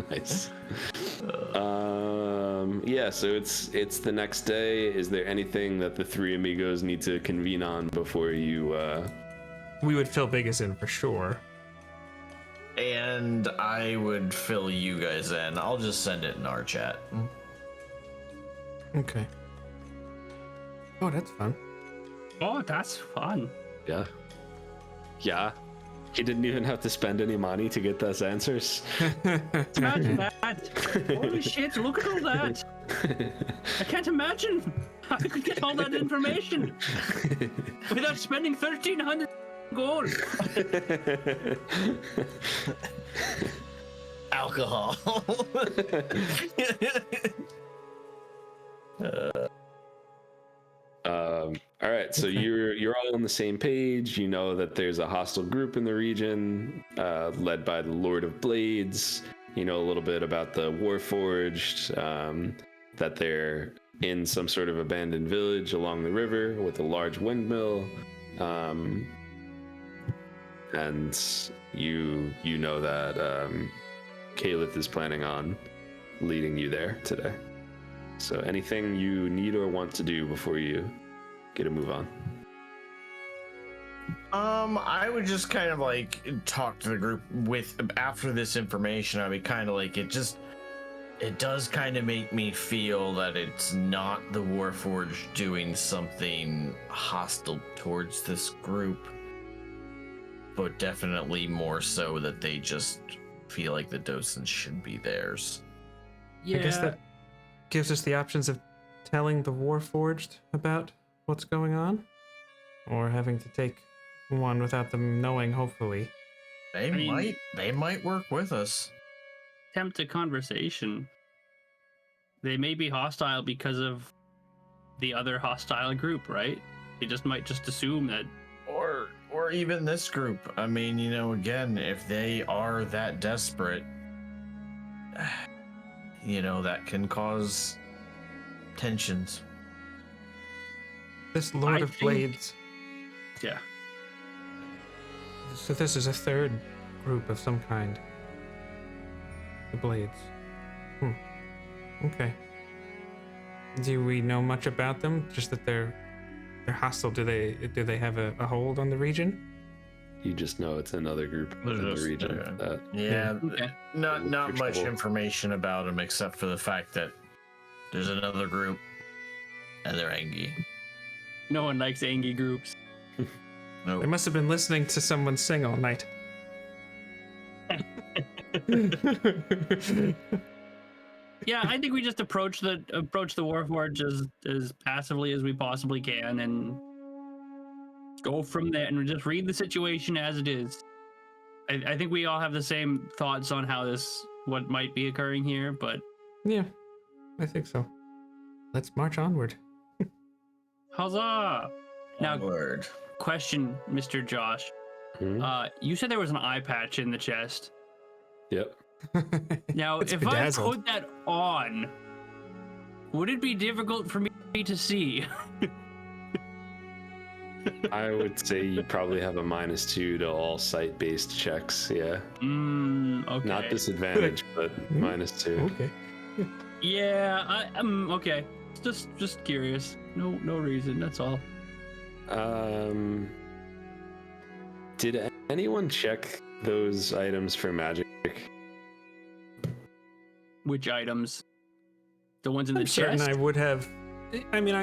Nice. Yeah, so it's the next day. Is there anything that the three amigos need to convene on before you We would fill Biggus in for sure. And I would fill you guys in. I'll just send it in our chat. Okay. Oh, that's fun. Oh, that's fun. Yeah. He didn't even have to spend any money to get those answers. Imagine that. Holy shit, look at all that. I can't imagine how I could get all that information without spending 1,300 gold. Alcohol. All right, so you're all on the same page. You know that there's a hostile group in the region, led by the Lord of Blades. You know a little bit about the Warforged, that they're in some sort of abandoned village along the river with a large windmill, and you know that Caliph is planning on leading you there today. So anything you need or want to do before you get a move on? I would just kind of like talk to the group after this information. I would kind of like it does kind of make me feel that it's not the Warforged doing something hostile towards this group, but definitely more so that they just feel like the docents should be theirs. Yeah. I guess that gives us the options of telling the Warforged about what's going on, or having to take one without them knowing, hopefully. They might work with us. Attempt a conversation. They may be hostile because of the other hostile group, right? They might just assume that. Or even this group. I mean, you know, again, if they are that desperate, you know, that can cause tensions. This Lord I of think- Blades. Yeah. So this is a third group of some kind. The Blades. Okay. Do we know much about them? Just that they're hostile. Do they have a hold on the region? You just know it's another group They're in the just, region. yeah. That Okay. Not You're much trouble. information about them except for the fact that there's another group and they're angry. No one likes angry groups. They Nope. must have been listening to someone sing all night. Yeah, I think we just approach the Warforged as passively as we possibly can and go from there and just read the situation as it is. I think we all have the same thoughts on what might be occurring here, but Yeah, I think so. Let's march onward. huzzah! Now, Word. question, Mr. Josh. Hmm? You said there was an eye patch in the chest. Yep. Now, It's if bedazzled. I put that on, would it be difficult for me to see? I would say you probably have a -2 to all site-based checks. Yeah. Okay. Not disadvantage, but -2. Okay. Yeah, okay. Just curious. No reason. That's all. Did anyone check those items for magic? Which items? The ones in the I'm certain chest? I would have. I mean,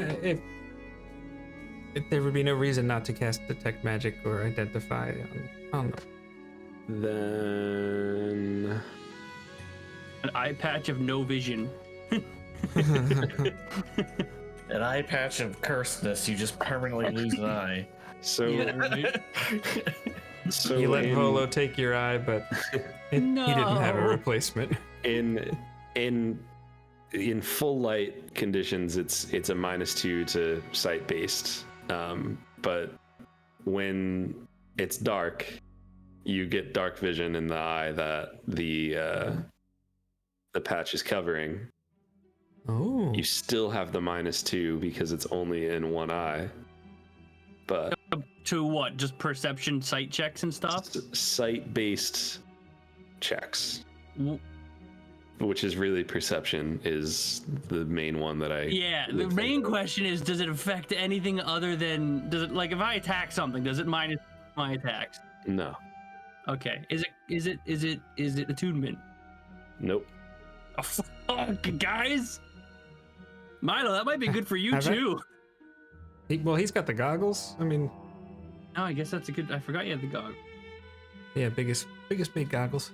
if there would be no reason not to cast detect magic or identify on them. Then An eye patch of no vision. An eye patch of cursedness, you just permanently lose an eye. so Yeah, right? so You let in, Volo take your eye, but he didn't have a No. replacement. in full light conditions, it's a -2 to sight based. But when it's dark, you get dark vision in the eye that the patch is covering. Oh. You still have the -2 because it's only in one eye. But To what? Just perception sight checks and stuff? sight-based checks, W- which is really perception, is the main one that I. Yeah, the would think main of. question is, does it affect anything other than, like, if I attack something, does it minus my attacks? No. Okay. Is it attunement? Nope. Oh, fuck, guys! Milo, that might be good for you Have I? too. He's got the goggles. I mean, No, I guess that's a good. I forgot you had the gog. yeah, biggest big goggles.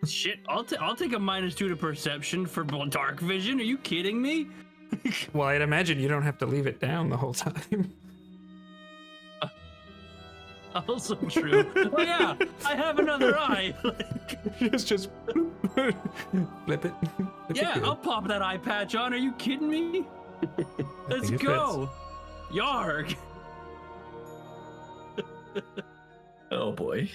Shit, I'll take a -2 to perception for dark vision. Are you kidding me? Well, I'd imagine you don't have to leave it down the whole time. Also true. Oh yeah, I have another eye. just flip it. Yeah, I'll pop that eye patch on. Are you kidding me? Let's think it go. Yarg. Oh boy.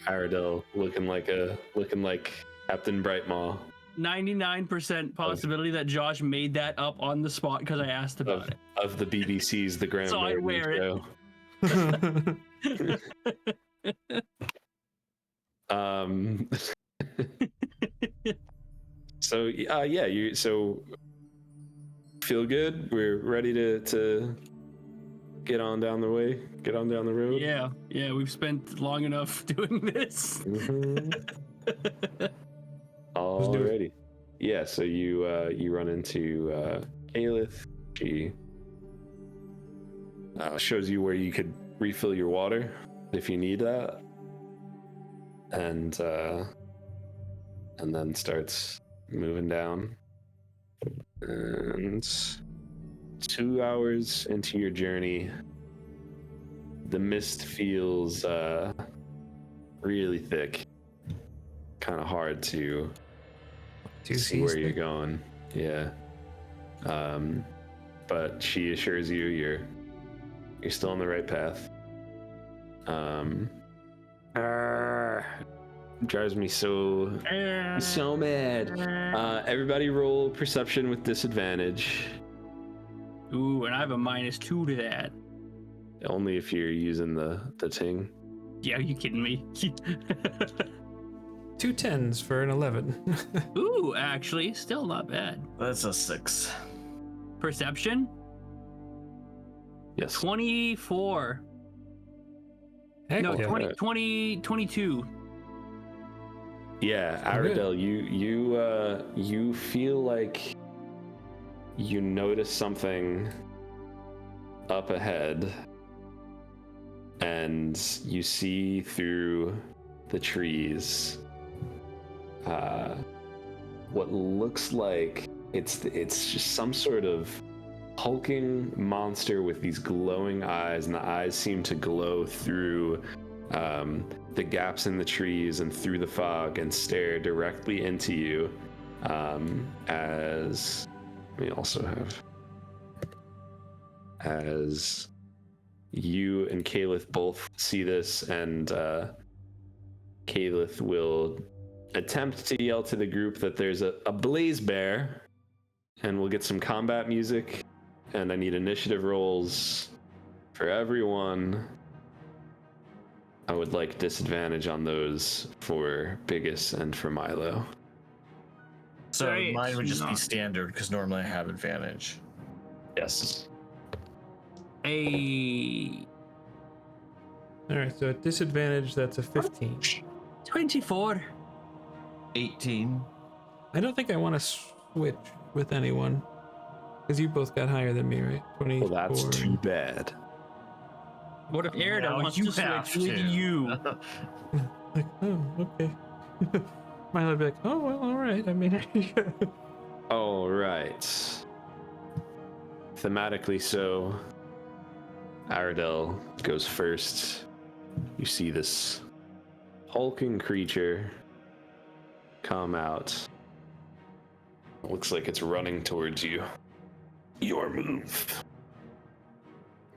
Aradel looking like Captain Brightmaw 99% possibility that Josh made that up on the spot because I asked about it. of the BBC's The Graham So I Norton wear it. Show. So yeah, you feel good. We're ready to get on down the road. Yeah, we've spent long enough doing this. Mhm. do it. Alrighty. Yeah, so you run into Aelith. She shows you where you could refill your water if you need that, and then starts moving down. And 2 hours into your journey, the mist feels really thick, kind of hard to see where you're going. Yeah. But she assures you you're still on the right path. Drives me so mad. Everybody roll perception with disadvantage. Ooh, and I have a -2 to that. Only if you're using the ting. Yeah, are you kidding me? 2 10s for an 11. Ooh, actually, still not bad. That's a 6. Perception? Yes. 24. Heck No, yeah. 22. Yeah, good. Aradel, you feel like you notice something up ahead, and you see through the trees what looks like it's just some sort of hulking monster with these glowing eyes, and the eyes seem to glow through the gaps in the trees and through the fog and stare directly into you. As we also have, as you and Caliph both see this, and Caliph will attempt to yell to the group that there's a blaze bear, and we'll get some combat music, and I need initiative rolls for everyone. I would like disadvantage on those for Biggus and for Milo. So Right, mine would just be not- standard because normally I have advantage. Yes. A All right, so at disadvantage, that's a 15. 24. 18. I don't think I want to switch with anyone because you both got higher than me, right? 24. Well, that's too bad. What if Aradel Now wants you to have switch with to. you? Like, oh, okay. Milo would be like, oh, well, all right. I mean, All right. Thematically so, Aradel goes first. You see this hulking creature come out. Looks like it's running towards you. Your move.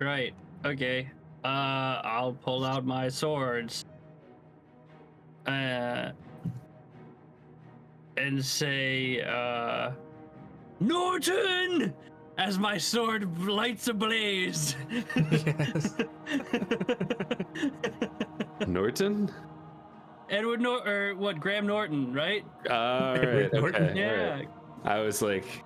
Right. Okay. I'll pull out my swords. And say, Norton! As my sword lights ablaze. yes. Norton? Graham Norton, right? All right. Norton. Okay. Yeah. All right. I was like,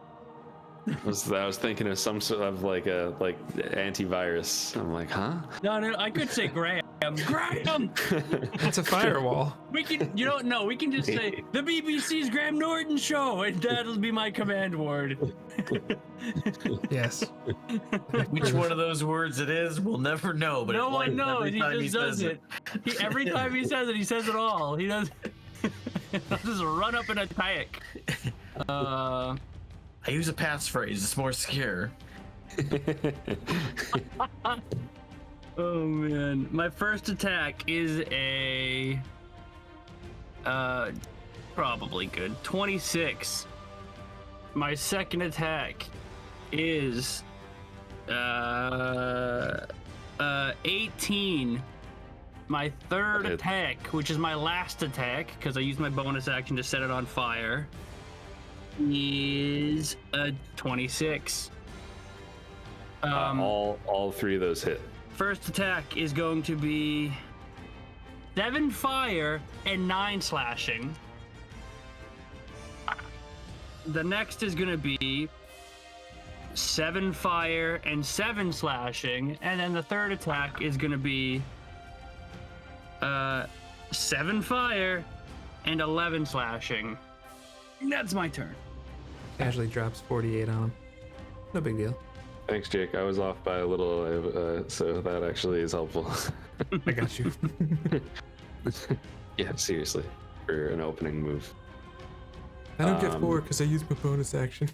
I was thinking of some sort of like antivirus. I'm like, huh? No, I could say Graham. Graham! It's a firewall. We can, we can just say the BBC's Graham Norton show, and that'll be my command word. Yes. Which one of those words it is, we'll never know. But No it one lights knows. every He time just does says it. Every time he says it all. He does. I'll just run up and attack. I use a passphrase. It's more secure. Oh man, my first attack is a probably good 26. My second attack is 18. My third Okay. attack, which is my last attack because I used my bonus action to set it on fire, is a 26. All three of those hit. First attack is going to be 7 fire and 9 slashing. The next is going to be 7 fire and 7 slashing. And then the third attack is going to be 7 fire and 11 slashing. That's my turn. Casually drops 48 on him. No big deal. Thanks, Jake. I was off by a little, so that actually is helpful. I got you. Yeah, seriously, for an opening move. I don't get 4 because I used my bonus action.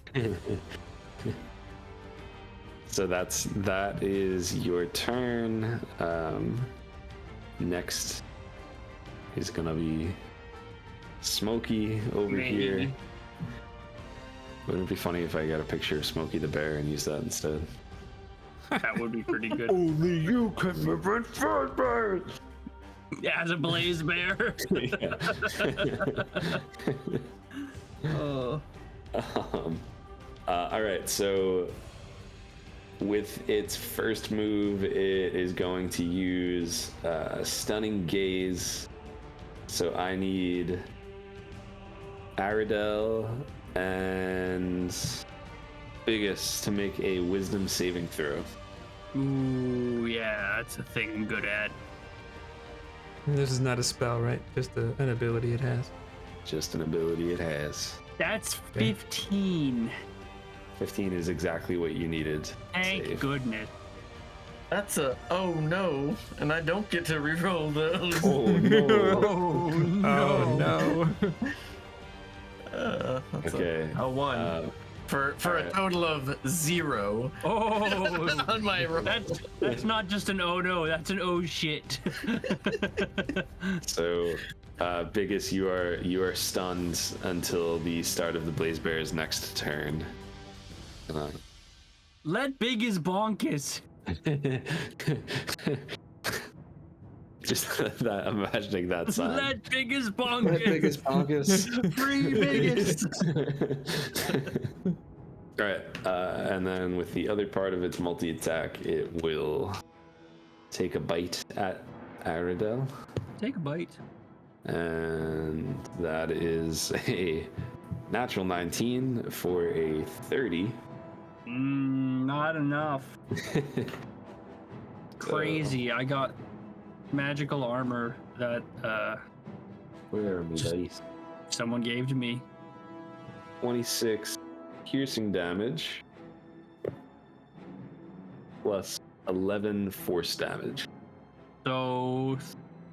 So that is your turn. Next is gonna be Smokey over here. Maybe. Wouldn't it be funny if I got a picture of Smokey the Bear and used that instead? That would be pretty good. Only you can prevent fire. Yeah, as a blaze bear. Oh. All right, so with its first move, it is going to use Stunning Gaze. So I need Aradel and Biggus to make a Wisdom saving throw. Ooh, yeah, that's a thing I'm good at. And this is not a spell, right? Just an ability it has. Just an ability it has. That's 15. 15 is exactly what you needed. Thank Save. goodness. That's a oh no, and I don't get to reroll those. Oh no. Oh no. Oh no. That's Okay. a 1 for a alright. total of 0 Oh, on my roll. that's not just an oh no, that's an oh shit. So, Biggus, you are stunned until the start of the Blaze Bear's next turn. Let Biggus bonkus. Just that, imagining that sign. Let Biggus bonkus. Bonkus. Free biggest. All right, and then with the other part of its multi-attack, it will take a bite at Aradel, Take a bite. and that is a natural 19 for a 30. Not enough. Crazy. I got magical armor that Where are my dice? someone gave to me. 26 piercing damage plus 11 force damage. So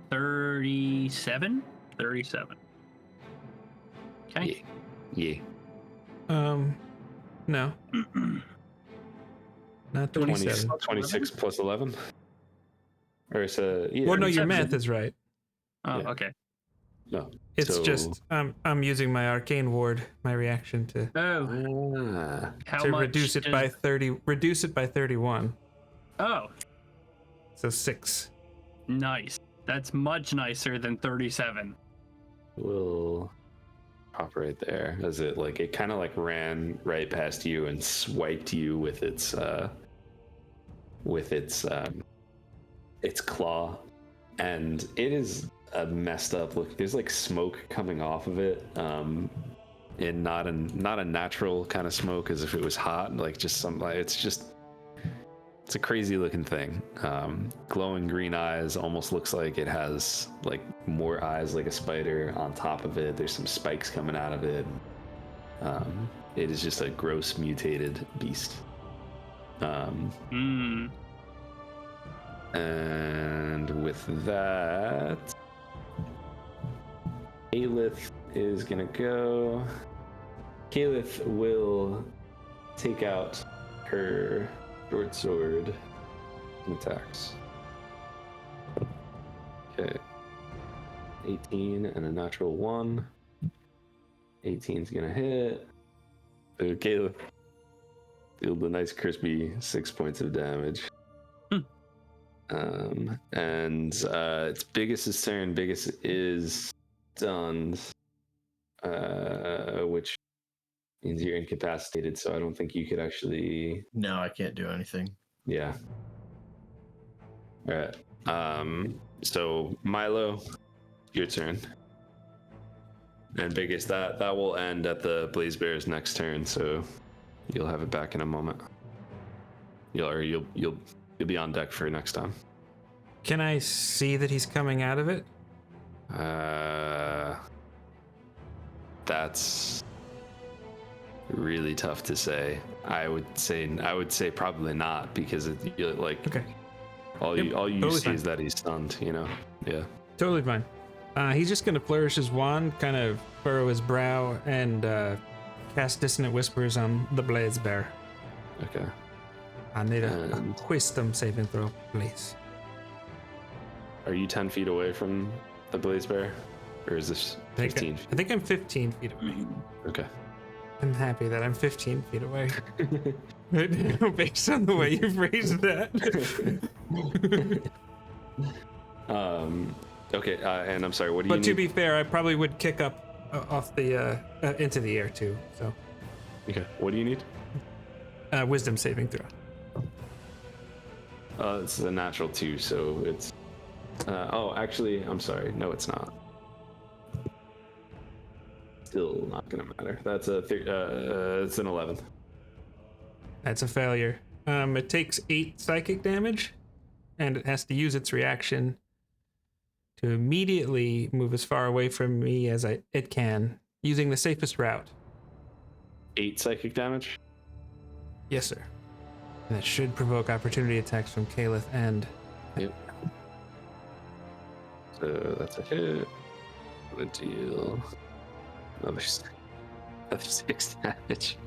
37? 37. Okay. Yeah. No. Not 27. 26 plus 11? Or it's a... Yeah, Well, no, your 27. math is right. Oh, Yeah. okay. No. It's So- just I'm using my arcane ward, my reaction to Oh, how to much? reduce it by 30. Reduce it by 31. Oh, So 6. nice. That's much nicer than 37. We'll pop right there as it kind of ran right past you and swiped you with its claw, and it is a messed up look. There's smoke coming off of it, and not a natural kind of smoke, as if it was hot, it's a crazy looking thing. Glowing green eyes, almost looks like it has more eyes like a spider on top of it. There's some spikes coming out of it. It is just a gross mutated beast. And with that, Kalith is gonna go. Kalith will take out her short sword and attacks. Okay. 18 and a natural 1. 18's gonna hit. So Kalith dealt a nice crispy 6 points of damage. And it's Biggus' turn. Biggus is stunned, which means you're incapacitated, so I don't think you could actually... No, I can't do anything. Yeah. All right. So Milo, your turn. And Biggus, that will end at the Blaze Bear's next turn, so you'll have it back in a moment. You'll be on deck for next time. Can I see that he's coming out of it? That's really tough to say. I would say probably not, because Okay. all you totally see fine. is that he's stunned. Yeah. Totally fine. He's just gonna flourish his wand, kind of furrow his brow, and cast Dissonant Whispers on the Blaze Bear. Okay. I need a And- wisdom saving throw, please. Are you 10 feet away from the Blaze Bear, or is this 15? I think I'm 15 feet away. Okay. I'm happy that I'm 15 feet away. Right now, based on the way you phrased that. Okay. And I'm sorry. What do you But to need? be fair, I probably would kick up off the into the air too. So, Okay. What do you need? wisdom saving throw. It's a natural 2, so it's. Actually, I'm sorry. No, it's not. Still not gonna matter. That's it's an 11. That's a failure. It takes 8 psychic damage, and it has to use its reaction to immediately move as far away from me as it can, using the safest route. 8 psychic damage. Yes, sir. And that should provoke opportunity attacks from Caliph and... Yep. So that's a hit. I'm gonna deal another 6 damage.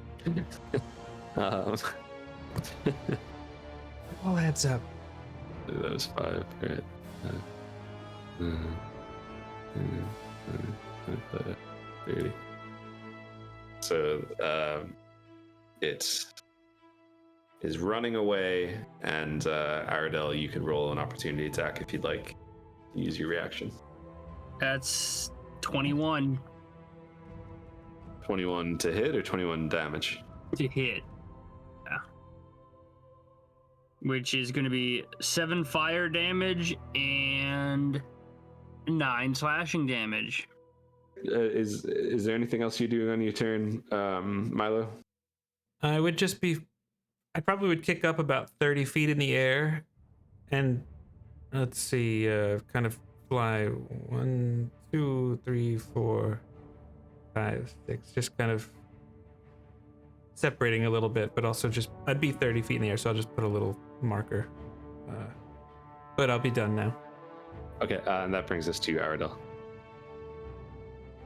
All adds up. That was 5, right? 30. So it is running away, and Aradel, you can roll an opportunity attack if you'd like. Use your reaction. That's 21 21 to hit or 21 damage? to hit. Yeah. Which is going to be 7 fire damage and 9 slashing damage. Is there anything else you do on your turn, Milo? I would just be... I probably would kick up about 30 feet in the air and, let's see, kind of fly 1, 2, 3, 4, 5, 6, just kind of separating a little bit, but also just, I'd be 30 feet in the air, so I'll just put a little marker. But I'll be done now. Okay, and that brings us to Aradel.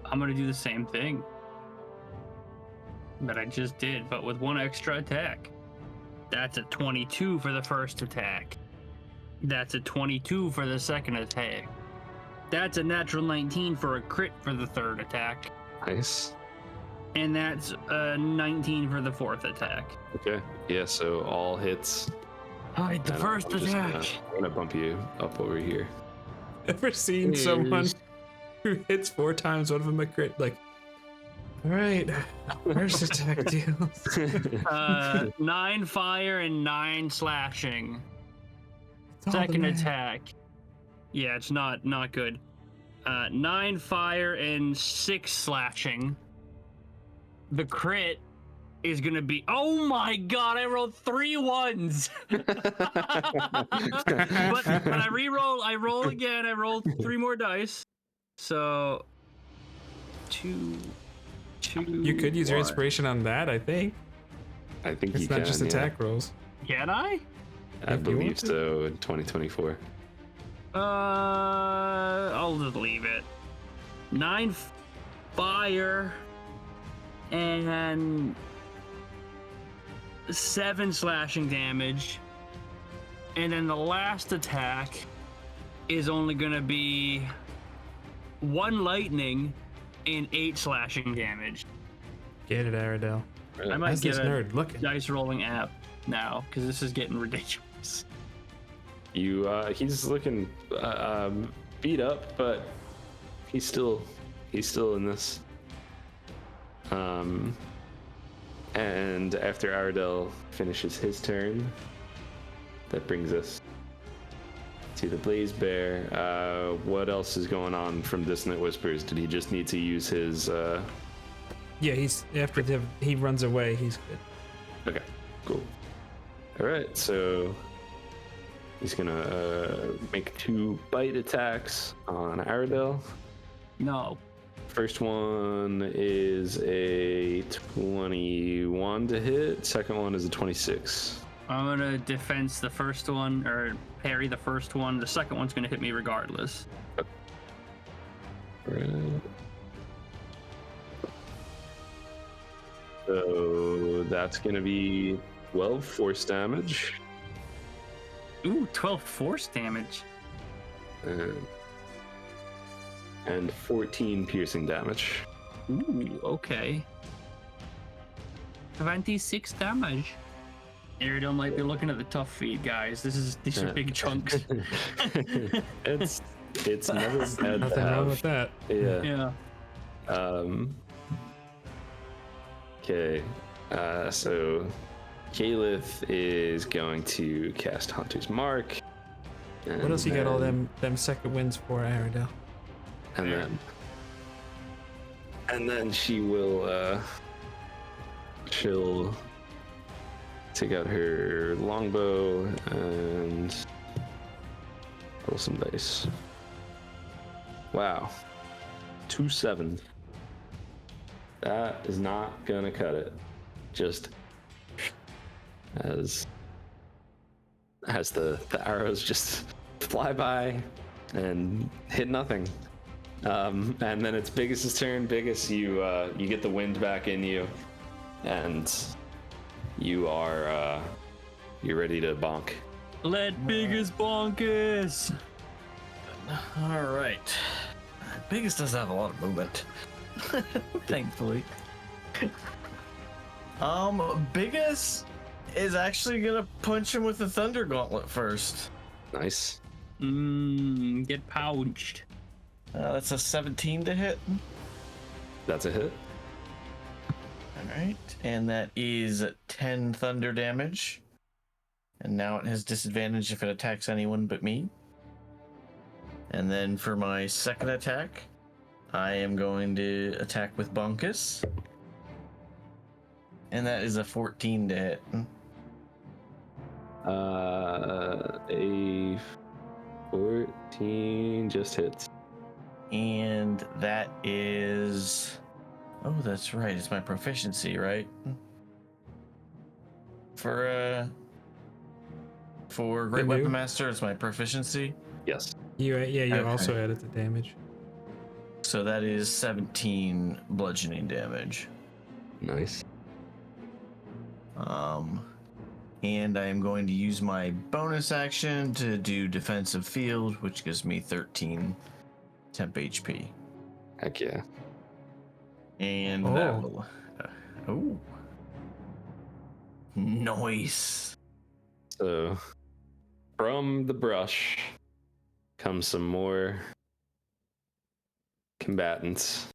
I'm going to do the same thing that I just did, but with 1 extra attack. That's a 22 for the first attack. That's a 22 for the second attack. That's a natural 19 for a crit for the third attack. Nice. And that's a 19 for the fourth attack. Okay, yeah, so all hits. Alright, the And first I'm just attack. I'm gonna bump you up over here. Ever seen someone who hits 4 times, one of them a crit, like, all right, first attack deals. 9 fire and 9 slashing. It's all Second the attack. Yeah, it's not good. 9 fire and 6 slashing. The crit is gonna be... Oh my god, I rolled 3 1s! but I re-roll, I roll again, I rolled 3 more dice. So... 2... You could use your inspiration on that, I think. I think It's you not can, just yeah. attack rolls. Can I? I If you want believe to. so in 2024. I'll just leave it. 9 fire and 7 slashing damage. And then the last attack is only gonna be 1 lightning and 8 slashing damage. Get it, Aradel. I might How's get this a nerd looking? dice rolling app now because this is getting ridiculous. He's looking beat up, but he's still in this. And after Aradel finishes his turn, that brings us to the Blaze Bear. What else is going on from Dissonant Whispers? Did he just need to use his? Yeah, he's after he runs away. He's good. Okay, cool. All right, so he's gonna make 2 bite attacks on Aradel. No. First one is a 21 to hit. Second one is a 26. I'm gonna defense the first one or parry the first one. The second one's gonna hit me regardless. Right. So that's gonna be 12 force damage. Ooh, 12 force damage. And 14 piercing damage. Ooh, okay. 26 damage. Aradel might be looking at the tough feed, guys. These are big chunks. It's never bad to Nothing wrong have. with that. Yeah. Yeah. Okay. So Caliph is going to cast Hunter's Mark. What else you got all them second wins for, Aradel? And then she will she'll take out her longbow and roll some dice. Wow. 2-7. That is not gonna cut it. Just as the arrows just fly by and hit nothing. And then it's Biggus's turn. Biggus, you get the wind back in you, and you're ready to bonk. Let Biggus bonkus. All right. Biggus does have a lot of movement. Thankfully. Biggus is actually gonna punch him with the Thunder Gauntlet first. Nice. Get pounched. That's a 17 to hit. That's a hit. All right, and that is 10 thunder damage. And now it has disadvantage if it attacks anyone but me. And then for my second attack, I am going to attack with Bonkus. And that is a 14 to hit. A 14 just hits. And that is... Oh, that's right. It's my proficiency, right? For Great Weapon Master, it's my proficiency. Yes. You Okay. also added the damage. So that is 17 bludgeoning damage. Nice. And I am going to use my bonus action to do defensive field, which gives me 13 temp HP. Heck yeah. And that will... oh. Nice. So, from the brush comes some more combatants,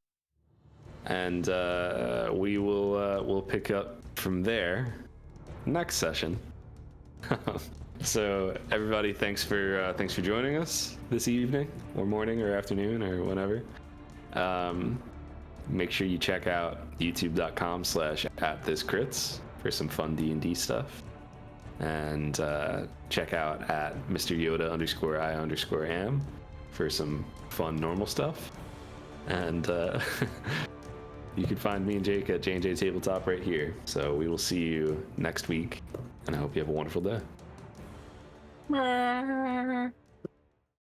and we'll pick up from there next session. So, everybody, thanks for joining us this evening, or morning, or afternoon, or whenever. Make sure you check out youtube.com/@thiscrits for some fun D&D stuff. And check out at Mr. Yoda_I_am for some fun normal stuff. And you can find me and Jake at JnJtabletop right here. So we will see you next week, and I hope you have a wonderful day.